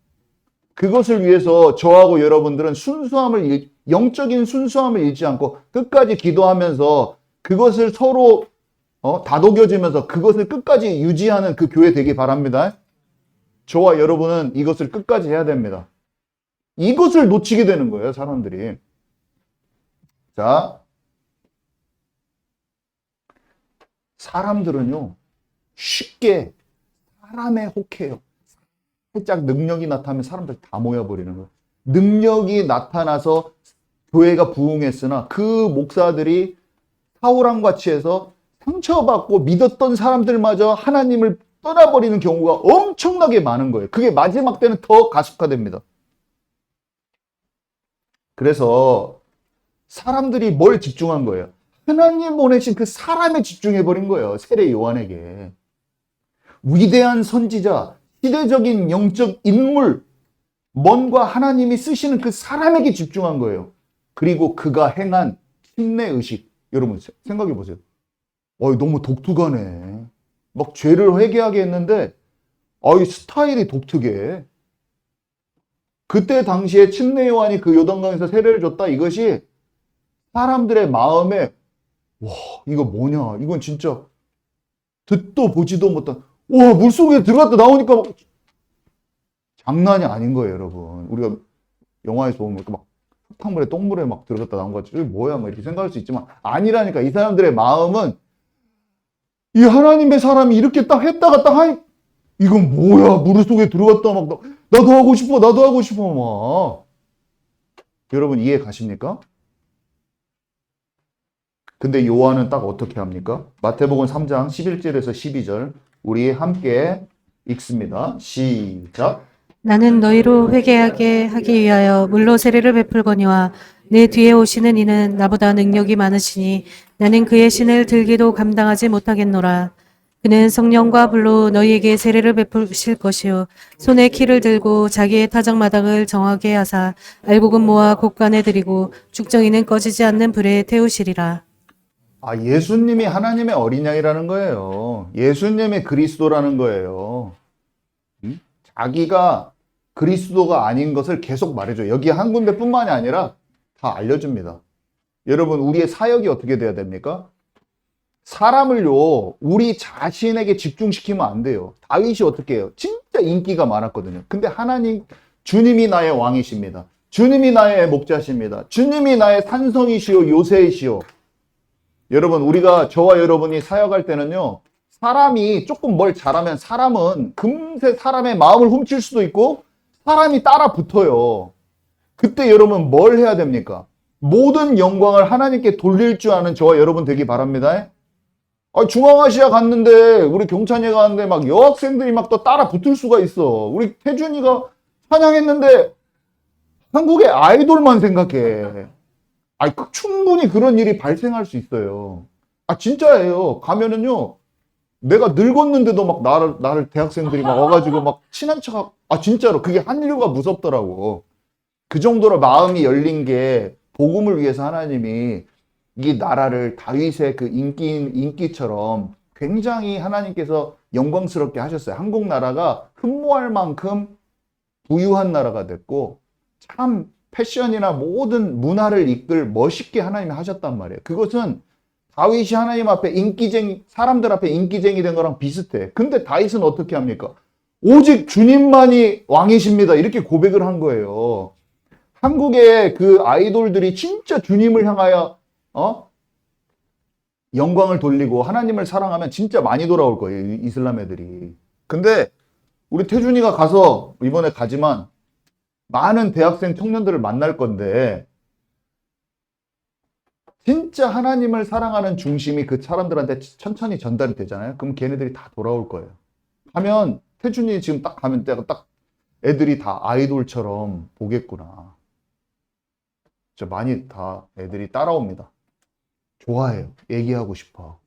그것을 위해서 저하고 여러분들은 영적인 순수함을 잃지 않고 끝까지 기도하면서 그것을 서로 다독여지면서 그것을 끝까지 유지하는 그 교회 되기 바랍니다. 저와 여러분은 이것을 끝까지 해야 됩니다. 이것을 놓치게 되는 거예요, 사람들이. 자, 사람들은요, 쉽게 사람에 혹해요. 살짝 능력이 나타나면 사람들 다 모여버리는 거예요. 능력이 나타나서 교회가 부흥했으나 그 목사들이 사울왕 같이 해서 상처받고 믿었던 사람들마저 하나님을 떠나버리는 경우가 엄청나게 많은 거예요. 그게 마지막 때는 더 가속화됩니다. 그래서 사람들이 뭘 집중한 거예요? 하나님 보내신 그 사람에 집중해버린 거예요. 세례 요한에게. 위대한 선지자, 시대적인 영적 인물, 뭔가 하나님이 쓰시는 그 사람에게 집중한 거예요. 그리고 그가 행한 침례의식. 여러분 생각해 보세요. 너무 독특하네. 막 죄를 회개하게 했는데 스타일이 독특해. 그때 당시에 침례 요한이 그 요단강에서 세례를 줬다. 이것이 사람들의 마음에 와, 이거 뭐냐? 이건 진짜 듣도 보지도 못한 물속에 들어갔다 나오니까 막 장난이 아닌 거예요, 여러분. 우리가 영화에서 보면 이렇게 막 흙탕물에 똥물에 막 들어갔다 나온 거 같이 이게 뭐야? 막 이렇게 생각할 수 있지만 아니라니까. 이 사람들의 마음은 이 하나님의 사람이 이렇게 딱 했다가 딱 하니 이건 뭐야? 물 속에 들어갔다 막 나도 하고 싶어. 나도 하고 싶어 막. 여러분 이해 가십니까? 근데 요한은 딱 어떻게 합니까? 마태복음 3장 11절에서 12절 우리 함께 읽습니다. 시작. 나는 너희로 회개하게 하기 위하여 물로 세례를 베풀거니와 내 뒤에 오시는 이는 나보다 능력이 많으시니 나는 그의 신을 들기도 감당하지 못하겠노라. 그는 성령과 불로 너희에게 세례를 베푸실 것이요 손에 키를 들고 자기의 타작마당을 정하게 하사 알곡은 모아 곳간에 들이고 죽정이는 꺼지지 않는 불에 태우시리라. 예수님이 하나님의 어린 양이라는 거예요. 예수님이 그리스도라는 거예요. 자기가 그리스도가 아닌 것을 계속 말해줘요. 여기 한 군데뿐만이 아니라 다 알려줍니다. 여러분 우리의 사역이 어떻게 돼야 됩니까? 사람을요 우리 자신에게 집중시키면 안 돼요. 다윗이 어떻게 해요? 진짜 인기가 많았거든요. 근데 하나님, 주님이 나의 왕이십니다. 주님이 나의 목자십니다. 주님이 나의 산성이시오 요새이시오. 여러분 우리가 저와 여러분이 사역할 때는요 사람이 조금 뭘 잘하면 사람은 금세 사람의 마음을 훔칠 수도 있고 사람이 따라 붙어요. 그때 여러분 뭘 해야 됩니까? 모든 영광을 하나님께 돌릴 줄 아는 저와 여러분 되기 바랍니다. 중앙아시아 갔는데 우리 경찬이가 갔는데 막 여학생들이 막 또 따라 붙을 수가 있어. 우리 태준이가 찬양했는데 한국의 아이돌만 생각해. 충분히 그런 일이 발생할 수 있어요. 진짜예요. 가면은요, 내가 늙었는데도 막 나를 대학생들이 막 와가지고 막 친한 척, 진짜로. 그게 한류가 무섭더라고. 그 정도로 마음이 열린 게 복음을 위해서 하나님이 이 나라를 다윗의 그 인기처럼 굉장히 하나님께서 영광스럽게 하셨어요. 한국 나라가 흠모할 만큼 부유한 나라가 됐고, 참 패션이나 모든 문화를 이끌 멋있게 하나님이 하셨단 말이에요. 그것은 다윗이 하나님 앞에 사람들 앞에 인기쟁이 된 거랑 비슷해. 근데 다윗은 어떻게 합니까? 오직 주님만이 왕이십니다. 이렇게 고백을 한 거예요. 한국의 그 아이돌들이 진짜 주님을 향하여 영광을 돌리고 하나님을 사랑하면 진짜 많이 돌아올 거예요. 이슬람 애들이. 근데 우리 태준이가 가서 이번에 가지만 많은 대학생 청년들을 만날 건데 진짜 하나님을 사랑하는 중심이 그 사람들한테 천천히 전달이 되잖아요. 그럼 걔네들이 다 돌아올 거예요. 가면 태준이 지금 딱 가면 딱 애들이 다 아이돌처럼 보겠구나. 진짜 많이 다 애들이 따라옵니다. 좋아해요. 얘기하고 싶어.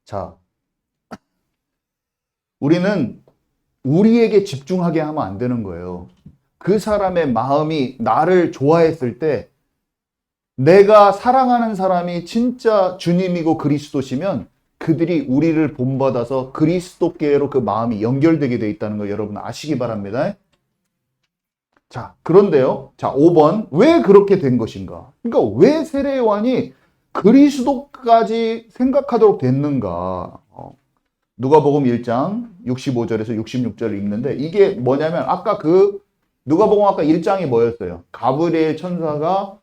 자, 우리는 우리에게 집중하게 하면 안 되는 거예요. 그 사람의 마음이 나를 좋아했을 때 내가 사랑하는 사람이 진짜 주님이고 그리스도시면 그들이 우리를 본받아서 그리스도께로 그 마음이 연결되게 돼 있다는 거 여러분 아시기 바랍니다. 자, 그런데요. 자, 5번. 왜 그렇게 된 것인가? 그러니까 왜 세례 요한이 그리스도까지 생각하도록 됐는가? 누가복음 1장 65절에서 66절을 읽는데 이게 뭐냐면 아까 누가복음 아까 1장이 뭐였어요? 가브리엘 천사가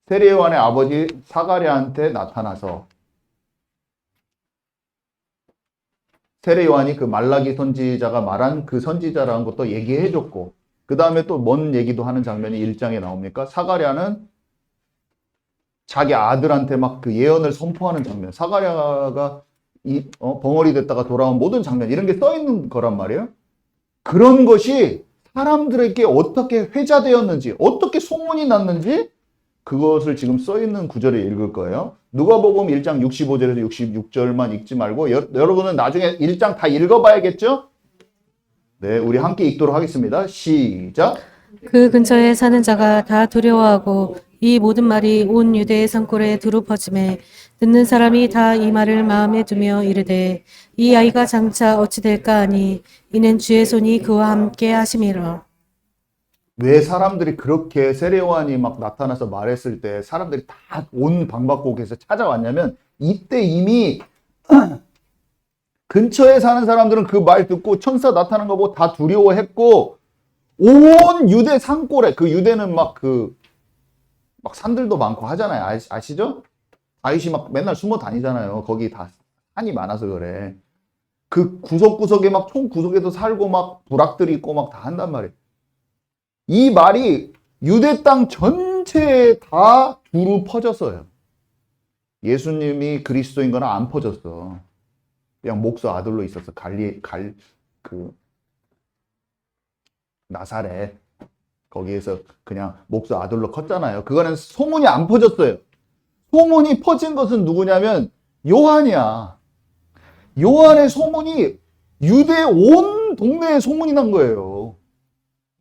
세례 요한의 아버지 사가랴한테 나타나서 세례 요한이 그 말라기 선지자가 말한 그 선지자라는 것도 얘기해 줬고 그 다음에 또 뭔 얘기도 하는 장면이 1장에 나옵니까? 사가랴는 자기 아들한테 막 그 예언을 선포하는 장면. 사가랴가 벙어리 됐다가 돌아온 모든 장면 이런 게 써 있는 거란 말이에요. 그런 것이 사람들에게 어떻게 회자되었는지, 어떻게 소문이 났는지 그것을 지금 써 있는 구절을 읽을 거예요. 누가복음 1장 65절에서 66절만 읽지 말고 여러분은 나중에 1장 다 읽어봐야겠죠? 네, 우리 함께 읽도록 하겠습니다. 시작. 그 근처에 사는 자가 다 두려워하고 이 모든 말이 온 유대의 산골에 두루 퍼지매 듣는 사람이 다 이 말을 마음에 두며 이르되 이 아이가 장차 어찌 될까 하니 이는 주의 손이 그와 함께 하심이라. 왜 사람들이 그렇게 세례요한이 막 나타나서 말했을 때 사람들이 다 온 방방곡곡에서 찾아왔냐면 이때 이미 근처에 사는 사람들은 그 말 듣고 천사 나타난 거 보고 다 두려워했고 온 유대 산골에 그 유대는 막 산들도 많고 하잖아요. 아시죠? 다윗이 막 맨날 숨어 다니잖아요. 거기 다 산이 많아서 그래. 그 구석구석에 막 총 구석에도 살고 막 부락들이 있고 막 다 한단 말이에요. 이 말이 유대 땅 전체에 다 두루 퍼졌어요. 예수님이 그리스도인 거는 안 퍼졌어. 그냥 목사 아들로 있었어. 나사렛. 거기에서 그냥 목사 아들로 컸잖아요. 그거는 소문이 안 퍼졌어요. 소문이 퍼진 것은 누구냐면 요한이야. 요한의 소문이 유대 온 동네에 소문이 난 거예요.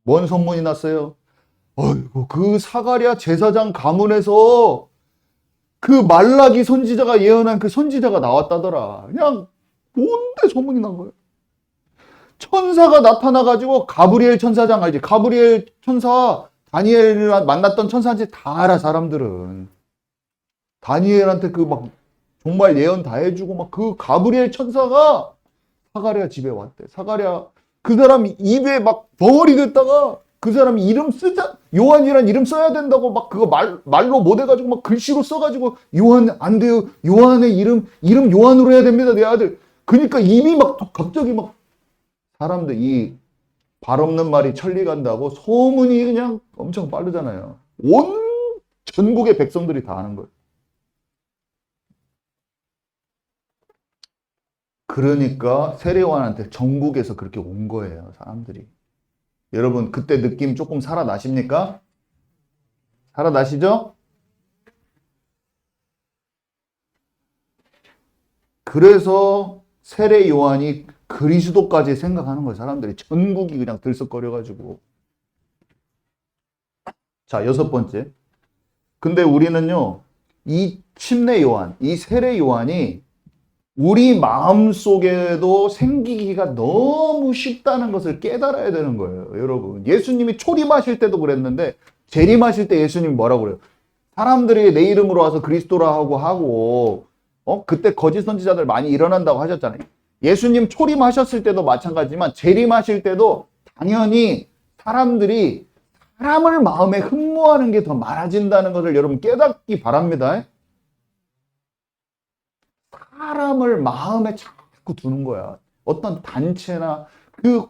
뭔 소문이 났어요? 어이구, 그 사가랴 제사장 가문에서 그 말라기 선지자가 예언한 그 선지자가 나왔다더라. 그냥 온데 소문이 난 거예요. 천사가 나타나가지고 가브리엘 천사장 알지? 가브리엘 천사, 다니엘을 만났던 천사인지 다 알아, 사람들은. 다니엘한테 그 막 정말 예언 다 해주고 막 그 가브리엘 천사가 사가랴 집에 왔대. 사가랴 그 사람 입에 막 벙어리 됐다가 그 사람이 이름 요한이란 이름 써야 된다고 막 그거 말로 못 해가지고 막 글씨로 써가지고 요한 안 돼요. 요한의 이름 요한으로 해야 됩니다. 내 아들. 그러니까 입이 막 갑자기 막 사람들 이 발 없는 말이 천리 간다고 소문이 그냥 엄청 빠르잖아요. 온 전국의 백성들이 다 아는 거예요. 그러니까 세례요한한테 전국에서 그렇게 온 거예요, 사람들이. 여러분 그때 느낌 조금 살아나십니까? 살아나시죠? 그래서 세례요한이 그리스도까지 생각하는 거예요, 사람들이. 전국이 그냥 들썩거려가지고. 자, 6번째. 근데 우리는요, 이 침례 요한, 이 세례 요한이 우리 마음속에도 생기기가 너무 쉽다는 것을 깨달아야 되는 거예요, 여러분. 예수님이 초림하실 때도 그랬는데 재림하실 때 예수님이 뭐라고 그래요? 사람들이 내 이름으로 와서 그리스도라 하고 그때 거짓 선지자들 많이 일어난다고 하셨잖아요. 예수님 초림하셨을 때도 마찬가지지만 재림하실 때도 당연히 사람들이 사람을 마음에 흠모하는 게 더 많아진다는 것을 여러분 깨닫기 바랍니다. 사람을 마음에 자꾸 두는 거야. 어떤 단체나 그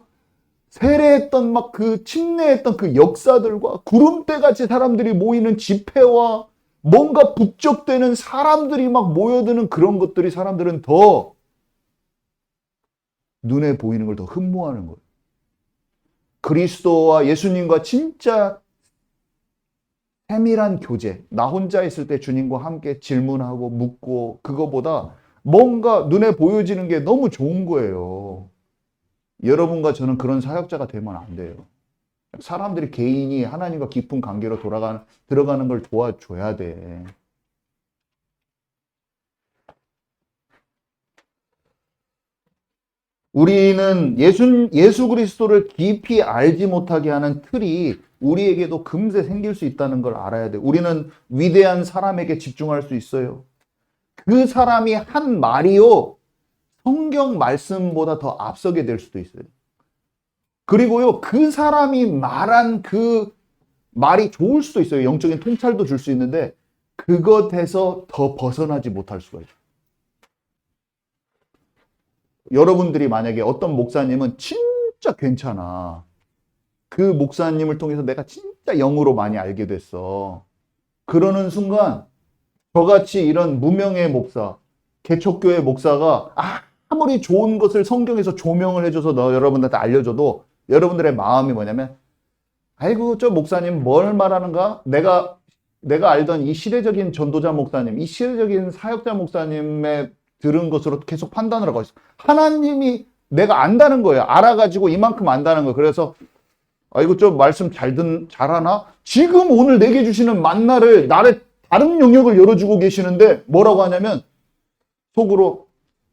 세례했던 막 그 침례했던 그 역사들과 구름대 같이 사람들이 모이는 집회와 뭔가 북적대는 사람들이 막 모여드는 그런 것들이 사람들은 더 눈에 보이는 걸 더 흠모하는 거예요. 그리스도와 예수님과 진짜 세밀한 교제, 나 혼자 있을 때 주님과 함께 질문하고 묻고 그거보다 뭔가 눈에 보여지는 게 너무 좋은 거예요. 여러분과 저는 그런 사역자가 되면 안 돼요. 사람들이 개인이 하나님과 깊은 관계로 들어가는 걸 도와줘야 돼. 우리는 예수 그리스도를 깊이 알지 못하게 하는 틀이 우리에게도 금세 생길 수 있다는 걸 알아야 돼. 우리는 위대한 사람에게 집중할 수 있어요. 그 사람이 한 말이요, 성경 말씀보다 더 앞서게 될 수도 있어요. 그리고요, 그 사람이 말한 그 말이 좋을 수도 있어요. 영적인 통찰도 줄 수 있는데 그것에서 더 벗어나지 못할 수가 있어요. 여러분들이 만약에 어떤 목사님은 진짜 괜찮아. 그 목사님을 통해서 내가 진짜 영으로 많이 알게 됐어. 그러는 순간 저같이 이런 무명의 목사, 개척교회 목사가 아무리 좋은 것을 성경에서 조명을 해줘서 여러분한테 알려줘도 여러분들의 마음이 뭐냐면, 아이고, 저 목사님 뭘 말하는가? 내가 알던 이 시대적인 전도자 목사님, 이 시대적인 사역자 목사님의 들은 것으로 계속 판단을 하고 있어. 하나님이 내가 안다는 거예요. 알아가지고 이만큼 안다는 거예요. 그래서 아이고, 저 말씀 잘하나? 지금 오늘 내게 주시는 만나를 나의 다른 영역을 열어주고 계시는데 뭐라고 하냐면 속으로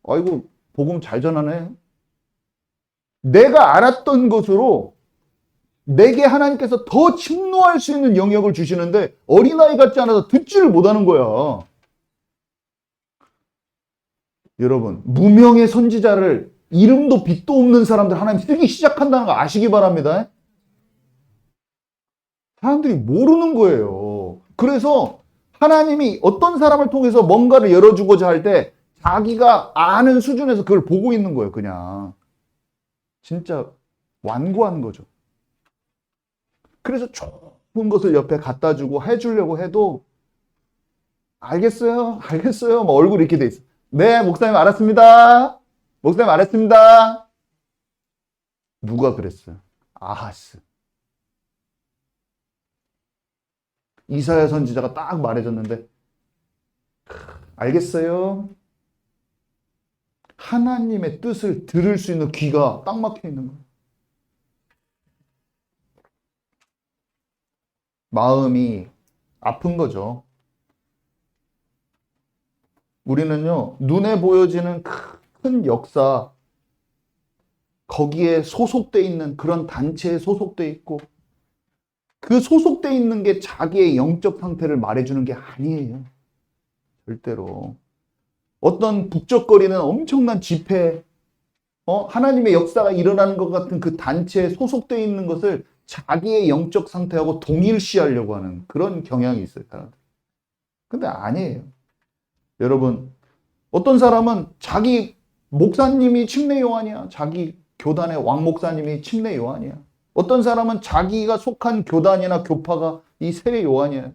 아이고, 복음 잘 전하네. 내가 알았던 것으로 내게 하나님께서 더 침노할 수 있는 영역을 주시는데 어린아이 같지 않아서 듣지를 못하는 거야. 여러분, 무명의 선지자를 이름도 빛도 없는 사람들 하나님 쓰기 시작한다는 거 아시기 바랍니다. 사람들이 모르는 거예요. 그래서 하나님이 어떤 사람을 통해서 뭔가를 열어주고자 할 때 자기가 아는 수준에서 그걸 보고 있는 거예요. 그냥 진짜 완고한 거죠. 그래서 좋은 것을 옆에 갖다 주고 해주려고 해도 알겠어요? 알겠어요? 뭐 얼굴이 이렇게 돼 있어. 네, 목사님 알았습니다. 목사님 알았습니다. 누가 그랬어요? 아하스. 이사야 선지자가 딱 말해줬는데 알겠어요? 하나님의 뜻을 들을 수 있는 귀가 딱 막혀 있는 거예요. 마음이 아픈 거죠. 우리는요, 눈에 보여지는 큰 역사, 거기에 소속돼 있는 그런 단체에 소속돼 있고, 그 소속돼 있는 게 자기의 영적 상태를 말해주는 게 아니에요. 절대로. 어떤 북적거리는 엄청난 집회, 하나님의 역사가 일어나는 것 같은 그 단체에 소속돼 있는 것을 자기의 영적 상태하고 동일시하려고 하는 그런 경향이 있어요, 사람들. 근데 아니에요. 여러분, 어떤 사람은 자기 목사님이 침례 요한이야. 자기 교단의 왕 목사님이 침례 요한이야. 어떤 사람은 자기가 속한 교단이나 교파가 이 세례 요한이야.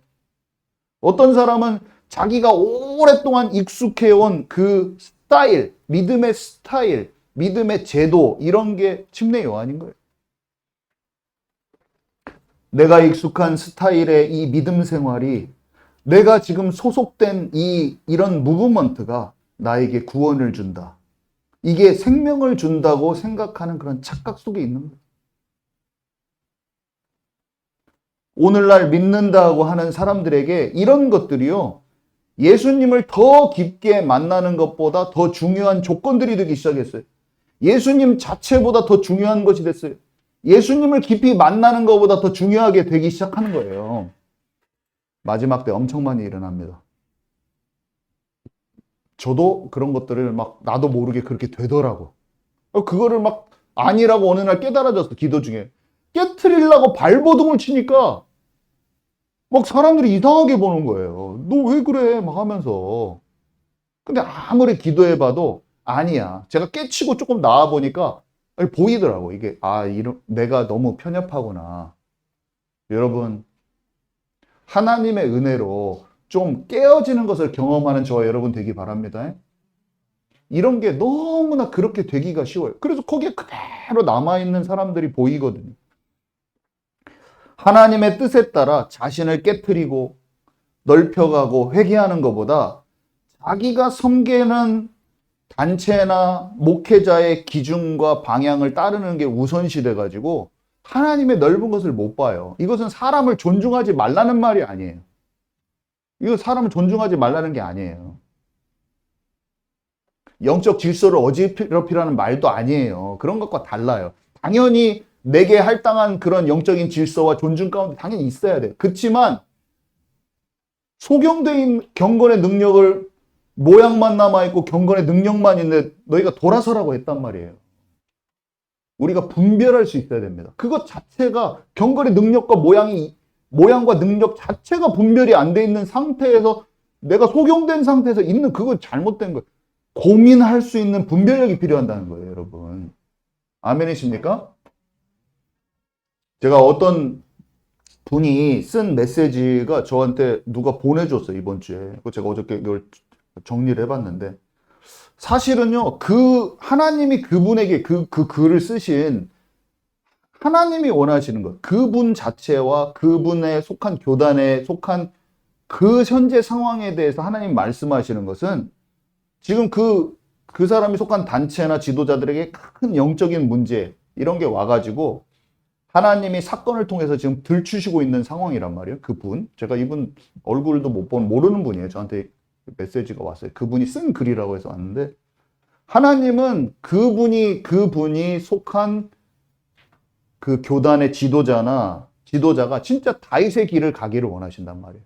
어떤 사람은 자기가 오랫동안 익숙해온 그 스타일, 믿음의 스타일, 믿음의 제도, 이런 게 침례 요한인 거예요. 내가 익숙한 스타일의 이 믿음 생활이, 내가 지금 소속된 이런 무브먼트가 나에게 구원을 준다, 이게 생명을 준다고 생각하는 그런 착각 속에 있는 거예요. 오늘날 믿는다고 하는 사람들에게 이런 것들이요, 예수님을 더 깊게 만나는 것보다 더 중요한 조건들이 되기 시작했어요. 예수님 자체보다 더 중요한 것이 됐어요. 예수님을 깊이 만나는 것보다 더 중요하게 되기 시작하는 거예요. 마지막 때 엄청 많이 일어납니다. 저도 그런 것들을 막 나도 모르게 그렇게 되더라고. 그거를 막 아니라고 어느 날 깨달아졌어. 기도 중에 깨트리려고 발버둥을 치니까 막 사람들이 이상하게 보는 거예요. 너 왜 그래? 막 하면서. 근데 아무리 기도해봐도 아니야. 제가 깨치고 조금 나와보니까 보이더라고. 이게 내가 너무 편협하구나. 여러분, 하나님의 은혜로 좀 깨어지는 것을 경험하는 저와 여러분 되기 바랍니다. 이런 게 너무나 그렇게 되기가 쉬워요. 그래서 거기에 그대로 남아있는 사람들이 보이거든요. 하나님의 뜻에 따라 자신을 깨트리고 넓혀가고 회개하는 것보다 자기가 섬기는 단체나 목회자의 기준과 방향을 따르는 게 우선시 돼가지고 하나님의 넓은 것을 못 봐요. 이것은 사람을 존중하지 말라는 말이 아니에요. 이거 사람을 존중하지 말라는 게 아니에요. 영적 질서를 어지럽히라는 말도 아니에요. 그런 것과 달라요. 당연히 내게 할당한 그런 영적인 질서와 존중 가운데 당연히 있어야 돼요. 그렇지만 소경된 경건의 능력을 모양만 남아있고 경건의 능력만 있는데 너희가 돌아서라고 했단 말이에요. 우리가 분별할 수 있어야 됩니다. 그것 자체가 경건의 능력과 모양과 능력 자체가 분별이 안 돼 있는 상태에서 내가 소경된 상태에서 있는 그건 잘못된 거예요. 고민할 수 있는 분별력이 필요한다는 거예요, 여러분. 아멘이십니까? 제가 어떤 분이 쓴 메시지가 저한테 누가 보내줬어요, 이번 주에. 제가 어저께 이걸 정리를 해봤는데, 사실은요, 하나님이 그분에게 그 글을 쓰신 하나님이 원하시는 것, 그분 자체와 그분에 속한 교단에 속한 그 현재 상황에 대해서 하나님 말씀하시는 것은 지금 그 사람이 속한 단체나 지도자들에게 큰 영적인 문제 이런 게 와가지고 하나님이 사건을 통해서 지금 들추시고 있는 상황이란 말이에요. 그분, 제가 이분 얼굴도 모르는 분이에요. 저한테 메시지가 왔어요. 그분이 쓴 글이라고 해서 왔는데, 하나님은 그분이 속한 그 교단의 지도자가 진짜 다윗의 길을 가기를 원하신단 말이에요.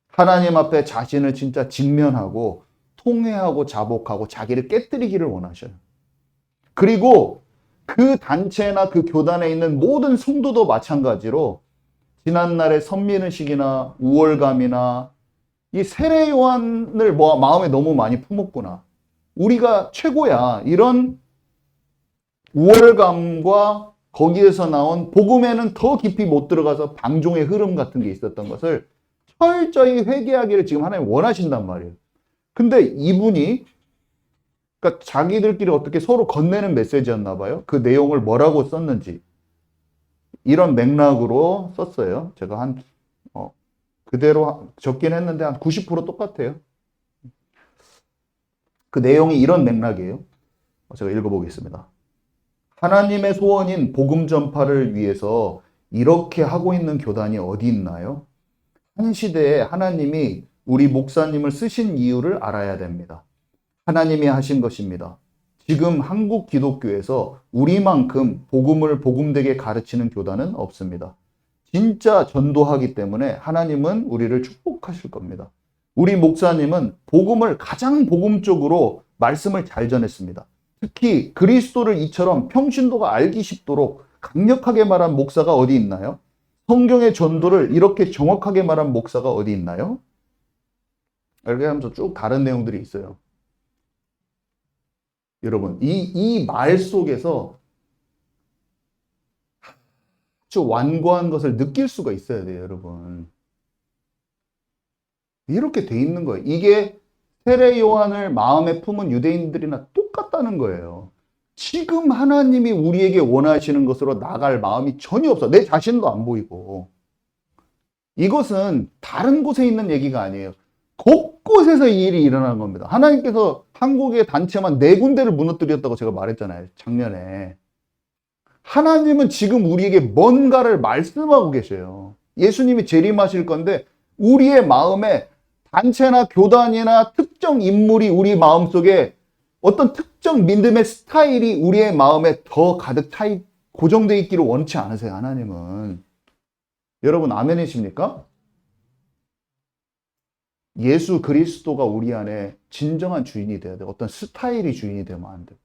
하나님 앞에 자신을 진짜 직면하고 통회하고 자복하고 자기를 깨뜨리기를 원하셔요. 그리고 그 단체나 그 교단에 있는 모든 성도도 마찬가지로 지난날의 선민의식이나 우월감이나 이 세례 요한을 마음에 너무 많이 품었구나. 우리가 최고야. 이런 우월감과 거기에서 나온 복음에는 더 깊이 못 들어가서 방종의 흐름 같은 게 있었던 것을 철저히 회개하기를 지금 하나님 원하신단 말이에요. 근데 이분이 그러니까 자기들끼리 어떻게 서로 건네는 메시지였나 봐요. 그 내용을 뭐라고 썼는지 이런 맥락으로 썼어요. 제가 그대로 적긴 했는데 한 90% 똑같아요. 그 내용이 이런 맥락이에요. 제가 읽어보겠습니다. 하나님의 소원인 복음 전파를 위해서 이렇게 하고 있는 교단이 어디 있나요? 한 시대에 하나님이 우리 목사님을 쓰신 이유를 알아야 됩니다. 하나님이 하신 것입니다. 지금 한국 기독교에서 우리만큼 복음을 복음되게 가르치는 교단은 없습니다. 진짜 전도하기 때문에 하나님은 우리를 축복하실 겁니다. 우리 목사님은 복음을 가장 복음적으로 말씀을 잘 전했습니다. 특히 그리스도를 이처럼 평신도가 알기 쉽도록 강력하게 말한 목사가 어디 있나요? 성경의 전도를 이렇게 정확하게 말한 목사가 어디 있나요? 이렇게 하면서 쭉 다른 내용들이 있어요. 여러분, 이 말 속에서 아주 완고한 것을 느낄 수가 있어야 돼요, 여러분. 이렇게 돼 있는 거예요. 이게 세례 요한을 마음에 품은 유대인들이나 똑같다는 거예요. 지금 하나님이 우리에게 원하시는 것으로 나갈 마음이 전혀 없어. 내 자신도 안 보이고. 이것은 다른 곳에 있는 얘기가 아니에요. 곳곳에서 이 일이 일어나는 겁니다. 하나님께서 한국의 단체만 4군데를 무너뜨렸다고 제가 말했잖아요. 작년에. 하나님은 지금 우리에게 뭔가를 말씀하고 계셔요. 예수님이 재림하실 건데 우리의 마음에 단체나 교단이나 특정 인물이 우리 마음속에 어떤 특정 믿음의 스타일이 우리의 마음에 더 가득 고정되어 있기를 원치 않으세요, 하나님은. 여러분, 아멘이십니까? 예수 그리스도가 우리 안에 진정한 주인이 돼야 돼요. 어떤 스타일이 주인이 되면 안 돼요.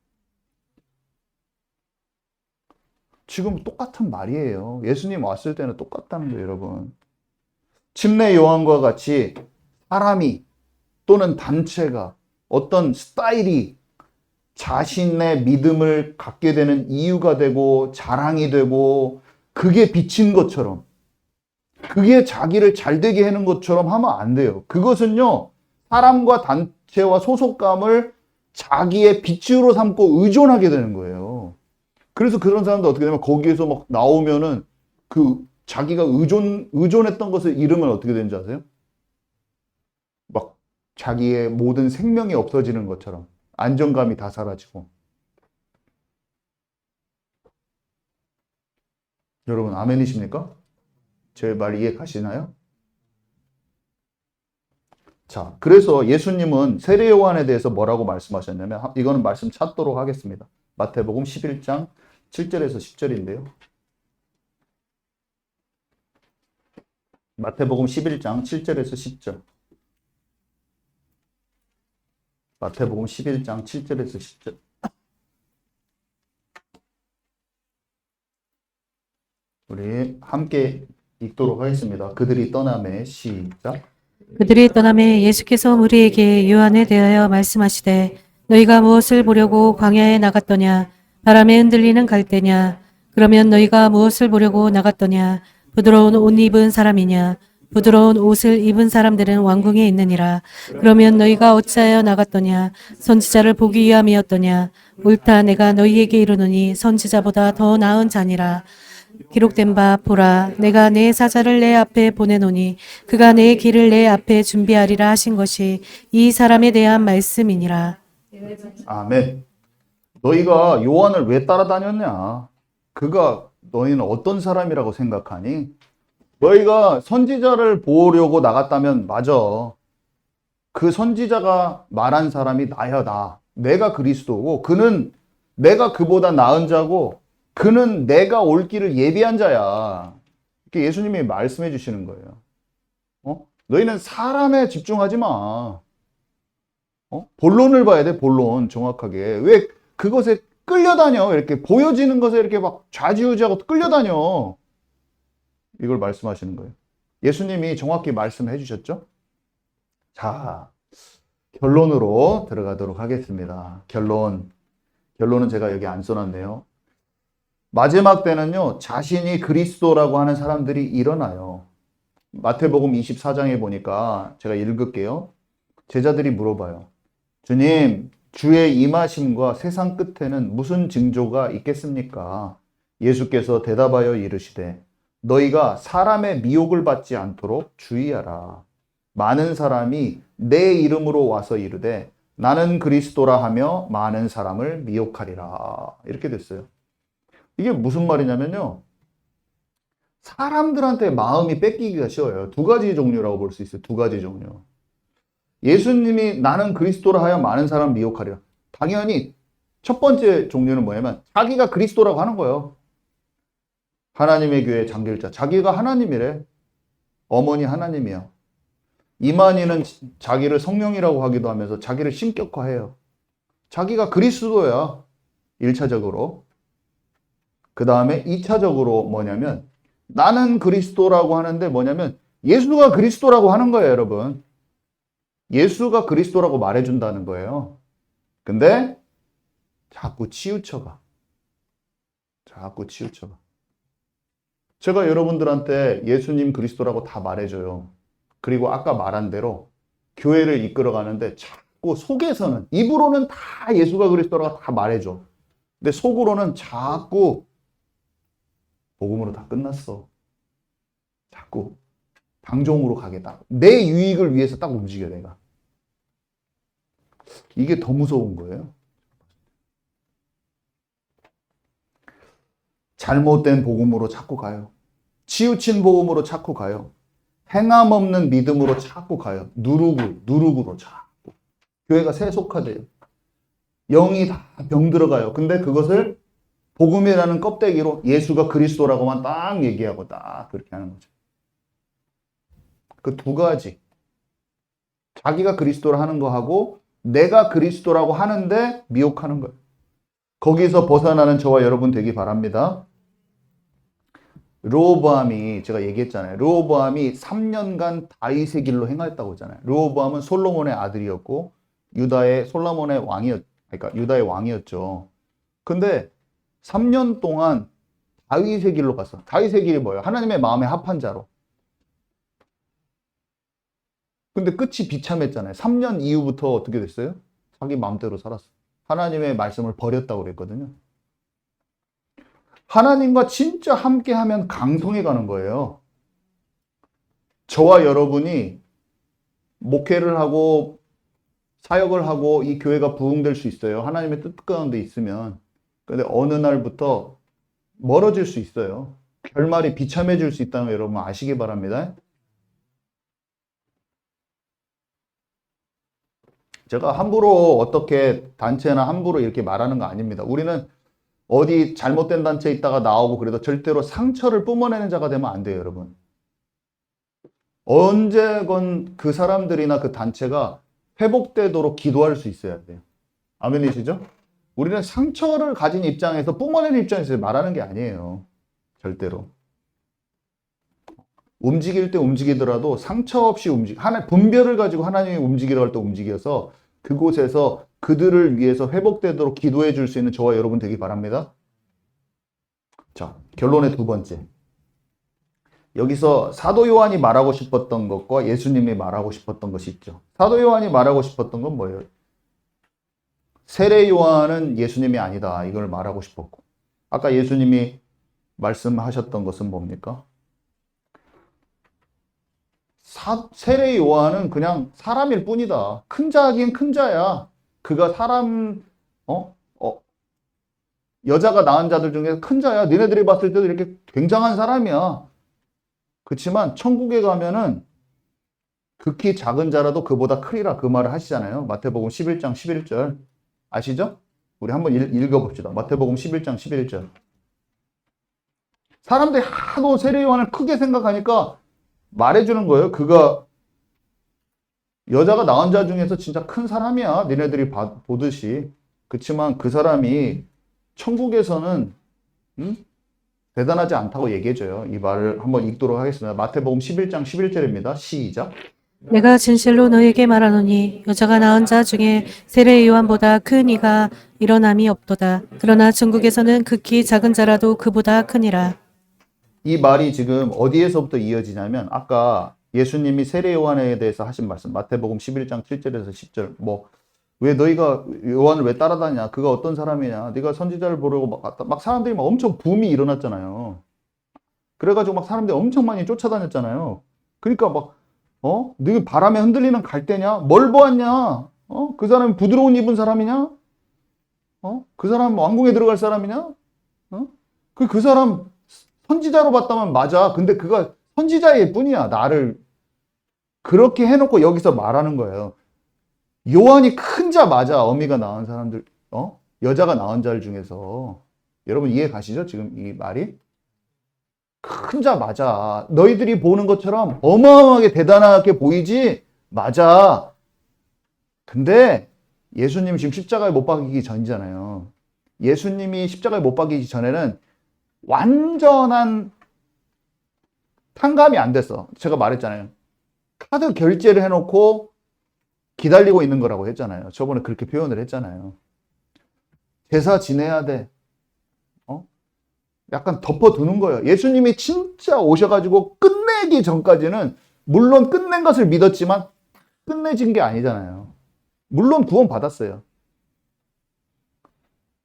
지금 똑같은 말이에요. 예수님 왔을 때는 똑같다는 거예요, 여러분. 침례 요한과 같이 사람이 또는 단체가 어떤 스타일이 자신의 믿음을 갖게 되는 이유가 되고 자랑이 되고 그게 비친 것처럼 그게 자기를 잘되게 하는 것처럼 하면 안 돼요. 그것은요, 사람과 단체와 소속감을 자기의 빛으로 삼고 의존하게 되는 거예요. 그래서 그런 사람들 어떻게 되냐면 거기에서 막 나오면은 그 자기가 의존했던 것을 잃으면 어떻게 되는지 아세요? 막 자기의 모든 생명이 없어지는 것처럼 안정감이 다 사라지고. 여러분, 아멘이십니까? 제 말 이해 가시나요? 자, 그래서 예수님은 세례 요한에 대해서 뭐라고 말씀하셨냐면, 이거는 말씀 찾도록 하겠습니다. 마태복음 11장 7절에서 10절인데요. 마태복음 11장 7절에서 10절. 마태복음 11장 7절에서 10절. 우리 함께 읽도록 하겠습니다. 그들이 떠나매 시작. 그들이 떠나매 예수께서 우리에게 요한에 대하여 말씀하시되 너희가 무엇을 보려고 광야에 나갔더냐? 바람에 흔들리는 갈대냐? 그러면 너희가 무엇을 보려고 나갔더냐? 부드러운 옷 입은 사람이냐? 부드러운 옷을 입은 사람들은 왕궁에 있느니라. 그러면 너희가 어찌하여 나갔더냐? 선지자를 보기 위함이었더냐? 옳다, 내가 너희에게 이르노니 선지자보다 더 나은 자니라. 기록된 바 보라, 내가 내 사자를 내 앞에 보내노니 그가 내 길을 내 앞에 준비하리라 하신 것이 이 사람에 대한 말씀이니라. 아멘. 너희가 요한을 왜 따라다녔냐? 그가 너희는 어떤 사람이라고 생각하니? 너희가 선지자를 보려고 나갔다면 맞아. 그 선지자가 말한 사람이 나야, 나. 내가 그리스도고 그는 내가 그보다 나은 자고 그는 내가 올 길을 예비한 자야. 이렇게 예수님이 말씀해 주시는 거예요. 너희는 사람에 집중하지 마. 본론을 봐야 돼, 본론. 정확하게. 왜 그것에 끌려다녀? 이렇게 보여지는 것에 이렇게 막 좌지우지하고 끌려다녀. 이걸 말씀하시는 거예요. 예수님이 정확히 말씀해 주셨죠? 자, 결론으로 들어가도록 하겠습니다. 결론은 제가 여기 안 써놨네요. 마지막 때는요, 자신이 그리스도라고 하는 사람들이 일어나요. 마태복음 24장에 보니까 제가 읽을게요. 제자들이 물어봐요. 주님, 주의 임하심과 세상 끝에는 무슨 징조가 있겠습니까? 예수께서 대답하여 이르시되 너희가 사람의 미혹을 받지 않도록 주의하라. 많은 사람이 내 이름으로 와서 이르되 나는 그리스도라 하며 많은 사람을 미혹하리라. 이렇게 됐어요. 이게 무슨 말이냐면요. 사람들한테 마음이 뺏기기가 쉬워요. 두 가지 종류라고 볼 수 있어요. 두 가지 종류. 예수님이 나는 그리스도라 하여 많은 사람 미혹하리라. 당연히 첫 번째 종류는 뭐냐면 자기가 그리스도라고 하는 거예요. 하나님의 교회 장길자. 자기가 하나님이래. 어머니 하나님이야. 이만희는 자기를 성령이라고 하기도 하면서 자기를 신격화해요. 자기가 그리스도야. 1차적으로. 그 다음에 2차적으로 뭐냐면 나는 그리스도라고 하는데 뭐냐면 예수가 그리스도라고 하는 거예요, 여러분. 예수가 그리스도라고 말해준다는 거예요. 근데 자꾸 치우쳐가. 제가 여러분들한테 예수님 그리스도라고 다 말해줘요. 그리고 아까 말한 대로 교회를 이끌어가는데 자꾸 속에서는, 입으로는 다 예수가 그리스도라고 다 말해줘. 근데 속으로는 자꾸 복음으로 다 끝났어. 자꾸 방종으로 가겠다. 내 유익을 위해서 딱 움직여, 내가. 이게 더 무서운 거예요. 잘못된 복음으로 자꾸 가요. 치우친 복음으로 자꾸 가요. 행함 없는 믿음으로 자꾸 가요. 누룩으로 자꾸. 교회가 세속화돼요. 영이 다 병들어가요. 근데 그것을 복음이라는 껍데기로 예수가 그리스도라고만 딱 얘기하고 딱 그렇게 하는 거죠. 그 두 가지. 자기가 그리스도라 하는 거 하고 내가 그리스도라고 하는데 미혹하는 거예요. 거기서 벗어나는 저와 여러분 되기 바랍니다. 르호보암이, 제가 얘기했잖아요. 르호보암이 3년간 다윗의 길로 행하였다고 했잖아요. 르호보암은 솔로몬의 아들이었고 유다의 유다의 왕이었죠. 근데 3년 동안 다윗의 길로 갔어. 다윗의 길이 뭐예요? 하나님의 마음에 합한 자로. 근데 끝이 비참했잖아요. 3년 이후부터 어떻게 됐어요? 자기 마음대로 살았어. 하나님의 말씀을 버렸다고 그랬거든요. 하나님과 진짜 함께하면 강성해 가는 거예요. 저와 여러분이 목회를 하고 사역을 하고 이 교회가 부흥될 수 있어요. 하나님의 뜻 가운데 있으면. 근데 어느 날부터 멀어질 수 있어요. 결말이 비참해질 수 있다는 거 여러분 아시기 바랍니다. 제가 함부로 어떻게 단체나 함부로 이렇게 말하는 거 아닙니다. 우리는 어디 잘못된 단체에 있다가 나오고 그래도 절대로 상처를 뿜어내는 자가 되면 안 돼요, 여러분. 언제건 그 사람들이나 그 단체가 회복되도록 기도할 수 있어야 돼요. 아멘이시죠? 우리는 상처를 가진 입장에서 뿜어내는 입장에서 말하는 게 아니에요. 절대로. 움직일 때 움직이더라도 상처 없이 분별을 가지고 하나님이 움직이라고 할 때 움직여서 그곳에서 그들을 위해서 회복되도록 기도해 줄 수 있는 저와 여러분 되기 바랍니다. 자, 결론의 두 번째. 여기서 사도 요한이 말하고 싶었던 것과 예수님이 말하고 싶었던 것이 있죠. 사도 요한이 말하고 싶었던 건 뭐예요? 세례 요한은 예수님이 아니다. 이걸 말하고 싶었고. 아까 예수님이 말씀하셨던 것은 뭡니까? 세례 요한은 그냥 사람일 뿐이다. 큰 자긴 큰 자야. 그가 사람, 여자가 낳은 자들 중에 큰 자야. 니네들이 봤을 때도 이렇게 굉장한 사람이야. 그렇지만 천국에 가면은 극히 작은 자라도 그보다 크리라 그 말을 하시잖아요. 마태복음 11장 11절. 아시죠? 우리 한번 읽어봅시다. 마태복음 11장 11절. 사람들이 하도 세례 요한을 크게 생각하니까 말해주는 거예요. 그가 여자가 낳은 자 중에서 진짜 큰 사람이야. 니네들이 보듯이. 그렇지만 그 사람이 천국에서는 대단하지 않다고 얘기해줘요. 이 말을 한번 읽도록 하겠습니다. 마태복음 11장 11절입니다. 시작. 내가 진실로 너에게 말하노니 여자가 낳은 자 중에 세례 요한보다 큰 이가 일어남이 없도다. 그러나 천국에서는 극히 작은 자라도 그보다 크니라. 이 말이 지금 어디에서부터 이어지냐면 아까 예수님이 세례 요한에 대해서 하신 말씀 마태복음 11장 7절에서 10절 왜 너희가 요한을 왜 따라다니냐? 그가 어떤 사람이냐? 네가 선지자를 보려고 막 사람들이 막 엄청 붐이 일어났잖아요. 그래가지고 막 사람들이 엄청 많이 쫓아다녔잖아요. 그러니까 막 너희 바람에 흔들리는 갈대냐? 뭘 보았냐? 그 사람이 부드러운 입은 사람이냐? 그 사람 왕궁에 들어갈 사람이냐? 그 사람 선지자로 봤다면 맞아. 근데 그가 선지자일 뿐이야. 나를 그렇게 해놓고 여기서 말하는 거예요. 요한이 큰 자 맞아. 어미가 낳은 사람들, 여자가 낳은 자들 중에서. 여러분 이해 가시죠? 지금 이 말이? 큰 자 맞아. 너희들이 보는 것처럼 어마어마하게 대단하게 보이지? 맞아. 근데 예수님 지금 십자가에 못 박이기 전이잖아요. 예수님이 십자가에 못 박이기 전에는 완전한 탕감이 안 됐어. 제가 말했잖아요. 카드 결제를 해놓고 기다리고 있는 거라고 했잖아요. 저번에 그렇게 표현을 했잖아요. 제사 지내야 돼. 약간 덮어두는 거예요. 예수님이 진짜 오셔가지고 끝내기 전까지는 물론 끝낸 것을 믿었지만 끝내진 게 아니잖아요. 물론 구원 받았어요.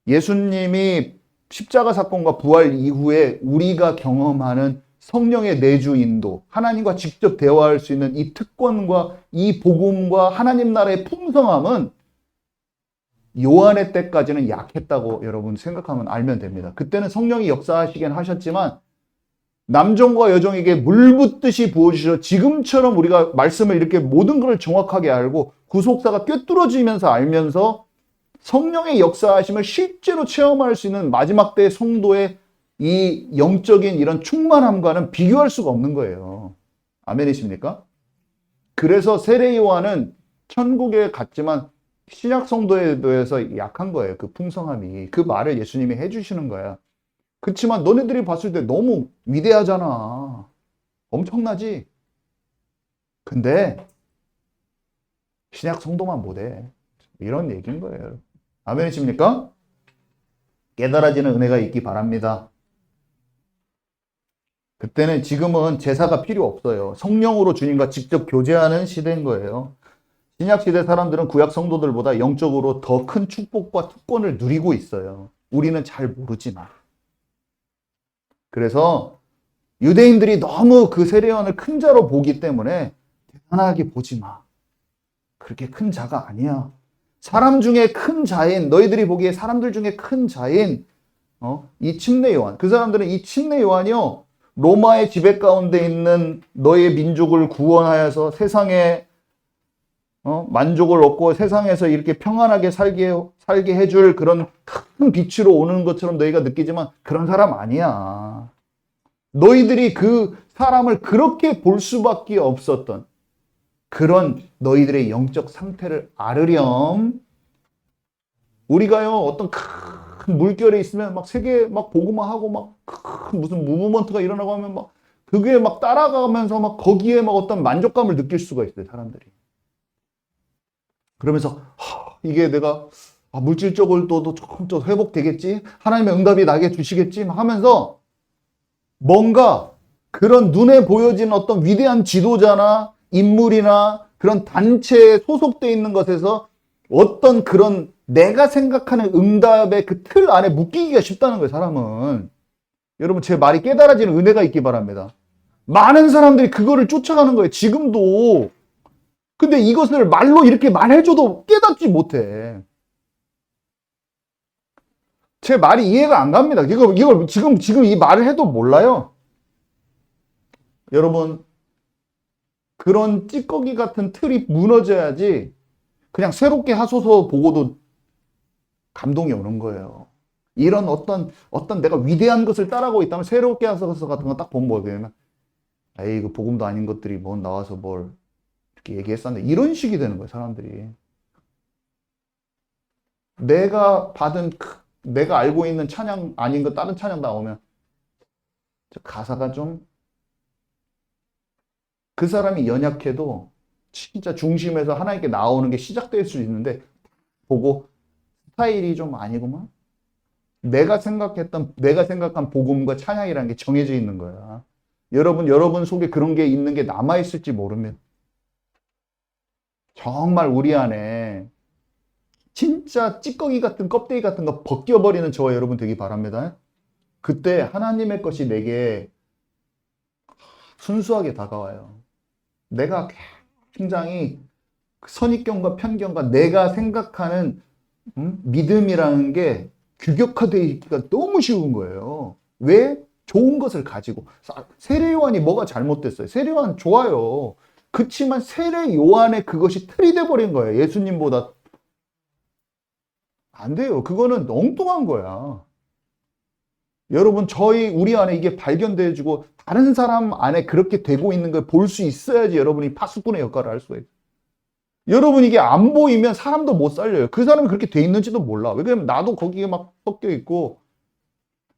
예수님이 십자가 사건과 부활 이후에 우리가 경험하는 성령의 내주 인도, 하나님과 직접 대화할 수 있는 이 특권과 이 복음과 하나님 나라의 풍성함은 요한의 때까지는 약했다고 여러분 생각하면 알면 됩니다. 그때는 성령이 역사하시긴 하셨지만 남종과 여종에게 물 붓듯이 부어주셔서 지금처럼 우리가 말씀을 이렇게 모든 걸 정확하게 알고 구속사가 꿰뚫어지면서 알면서 성령의 역사하심을 실제로 체험할 수 있는 마지막 때의 성도의 이 영적인 이런 충만함과는 비교할 수가 없는 거예요. 아멘이십니까? 그래서 세례 요한은 천국에 갔지만 신약 성도에 대해서 약한 거예요. 그 풍성함이. 그 말을 예수님이 해주시는 거야. 그렇지만 너네들이 봤을 때 너무 위대하잖아. 엄청나지? 근데 신약 성도만 못해. 이런 얘기인 거예요. 아멘이십니까? 깨달아지는 은혜가 있기 바랍니다. 그때는 지금은 제사가 필요 없어요. 성령으로 주님과 직접 교제하는 시대인 거예요. 신약 시대 사람들은 구약 성도들보다 영적으로 더 큰 축복과 특권을 누리고 있어요. 우리는 잘 모르지만. 그래서 유대인들이 너무 그 세례 요한을 큰 자로 보기 때문에 대단하게 보지 마. 그렇게 큰 자가 아니야. 사람 중에 큰 자인, 너희들이 보기에 사람들 중에 큰 자인 이 침례 요한. 그 사람들은 이 침례 요한이요. 로마의 지배 가운데 있는 너의 민족을 구원하여서 세상에 만족을 얻고 세상에서 이렇게 평안하게 살게 해줄 그런 큰 빛으로 오는 것처럼 너희가 느끼지만 그런 사람 아니야. 너희들이 그 사람을 그렇게 볼 수밖에 없었던 그런 너희들의 영적 상태를 알으렴. 우리가요 어떤 큰 물결에 있으면 막 세계 막 보고만 하고 막 큰 무슨 무브먼트가 일어나고 하면 막 그게 막 따라가면서 막 거기에 막 어떤 만족감을 느낄 수가 있어요 사람들이. 그러면서 이게 내가 물질적으로 또 조금 더 회복되겠지? 하나님의 응답이 나에게 주시겠지? 하면서 뭔가 그런 눈에 보여지는 어떤 위대한 지도자나 인물이나 그런 단체에 소속되어 있는 것에서 어떤 그런 내가 생각하는 응답의 그 틀 안에 묶이기가 쉽다는 거예요, 사람은. 여러분, 제 말이 깨달아지는 은혜가 있기 바랍니다. 많은 사람들이 그거를 쫓아가는 거예요, 지금도. 근데 이것을 말로 이렇게 말해줘도 깨닫지 못해. 제 말이 이해가 안 갑니다. 이걸 지금 이 말을 해도 몰라요. 여러분, 그런 찌꺼기 같은 틀이 무너져야지 그냥 새롭게 하소서 보고도 감동이 오는 거예요. 이런 어떤 내가 위대한 것을 따라가고 있다면 새롭게 하소서 같은 거 딱 보면 뭐냐면, 에이, 그 복음도 아닌 것들이 뭐 나와서 뭘 이렇게 얘기했었는데, 이런 식이 되는 거예요, 사람들이. 내가 내가 알고 있는 찬양 아닌 거 다른 찬양 나오면 가사가 좀 그 사람이 연약해도 진짜 중심에서 하나님께 나오는 게 시작될 수 있는데 보고 스타일이 좀 아니구만. 내가 생각한 복음과 찬양이라는 게 정해져 있는 거야. 여러분 속에 그런 게 있는 게 남아있을지 모르면 정말 우리 안에 진짜 찌꺼기 같은 껍데기 같은 거 벗겨버리는 저와 여러분 되기 바랍니다. 그때 하나님의 것이 내게 순수하게 다가와요. 내가 굉장히 선입견과 편견과 내가 생각하는 믿음이라는 게 규격화되어 있기가 너무 쉬운 거예요. 왜? 좋은 것을 가지고. 세례요한이 뭐가 잘못됐어요? 세례요한 좋아요. 그치만 세례요한의 그것이 틀이 돼버린 거예요. 예수님보다. 안 돼요. 그거는 엉뚱한 거야. 여러분, 우리 안에 이게 발견돼주고 다른 사람 안에 그렇게 되고 있는 걸 볼 수 있어야지 여러분이 파수꾼의 역할을 할 수가 있어요. 여러분, 이게 안 보이면 사람도 못 살려요. 그 사람이 그렇게 돼 있는지도 몰라. 왜냐면 나도 거기에 막 섞여 있고,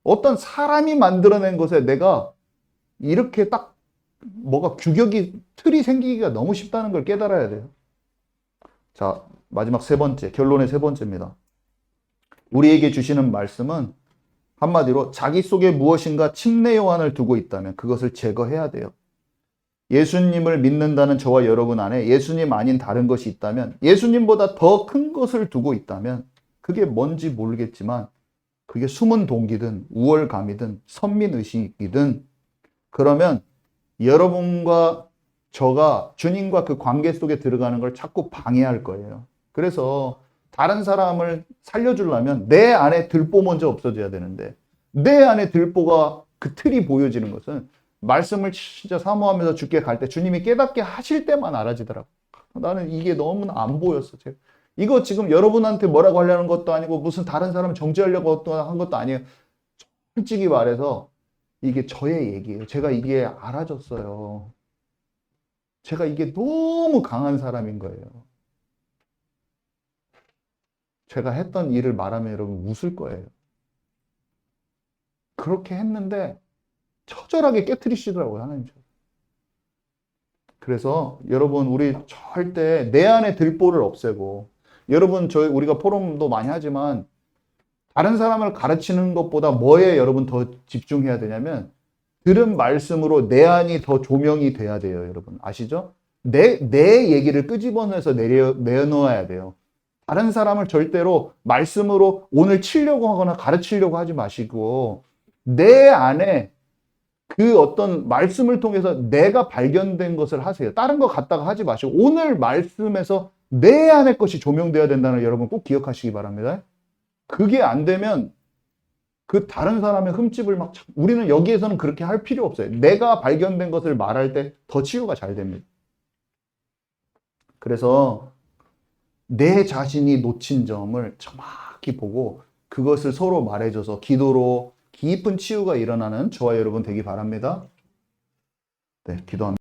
어떤 사람이 만들어낸 것에 내가 이렇게 딱 뭐가 틀이 생기기가 너무 쉽다는 걸 깨달아야 돼요. 자, 마지막 세 번째, 결론의 세 번째입니다. 우리에게 주시는 말씀은 한마디로 자기 속에 무엇인가 침례 요한을 두고 있다면 그것을 제거해야 돼요. 예수님을 믿는다는 저와 여러분 안에 예수님 아닌 다른 것이 있다면, 예수님보다 더 큰 것을 두고 있다면, 그게 뭔지 모르겠지만 그게 숨은 동기든 우월감이든 선민의식이든, 그러면 여러분과 저가 주님과 그 관계 속에 들어가는 걸 자꾸 방해할 거예요. 그래서 다른 사람을 살려주려면 내 안에 들보 먼저 없어져야 되는데, 내 안에 들보가 그 틀이 보여지는 것은 말씀을 진짜 사모하면서 주께 갈 때 주님이 깨닫게 하실 때만 알아지더라고. 나는 이게 너무 안 보였어. 이거 지금 여러분한테 뭐라고 하려는 것도 아니고 무슨 다른 사람 정죄하려고 한 것도 아니에요. 솔직히 말해서 이게 저의 얘기예요. 제가 이게 알아졌어요. 제가 이게 너무 강한 사람인 거예요. 제가 했던 일을 말하면 여러분 웃을 거예요. 그렇게 했는데 처절하게 깨트리시더라고요, 하나님. 그래서 여러분, 우리 절대 내 안에 들보를 없애고, 여러분, 우리가 포럼도 많이 하지만 다른 사람을 가르치는 것보다 뭐에 여러분 더 집중해야 되냐면, 들은 말씀으로 내 안이 더 조명이 돼야 돼요, 여러분. 아시죠? 내 얘기를 끄집어내서 내놓아야 돼요. 다른 사람을 절대로 말씀으로 오늘 치려고 하거나 가르치려고 하지 마시고, 내 안에 그 어떤 말씀을 통해서 내가 발견된 것을 하세요. 다른 거 갖다가 하지 마시고 오늘 말씀에서 내 안의 것이 조명되어야 된다는 여러분 꼭 기억하시기 바랍니다. 그게 안 되면 그 다른 사람의 흠집을 우리는 여기에서는 그렇게 할 필요 없어요. 내가 발견된 것을 말할 때 더 치유가 잘 됩니다. 그래서 내 자신이 놓친 점을 정확히 보고 그것을 서로 말해줘서 기도로 깊은 치유가 일어나는 저와 여러분 되기 바랍니다. 네, 기도합니다.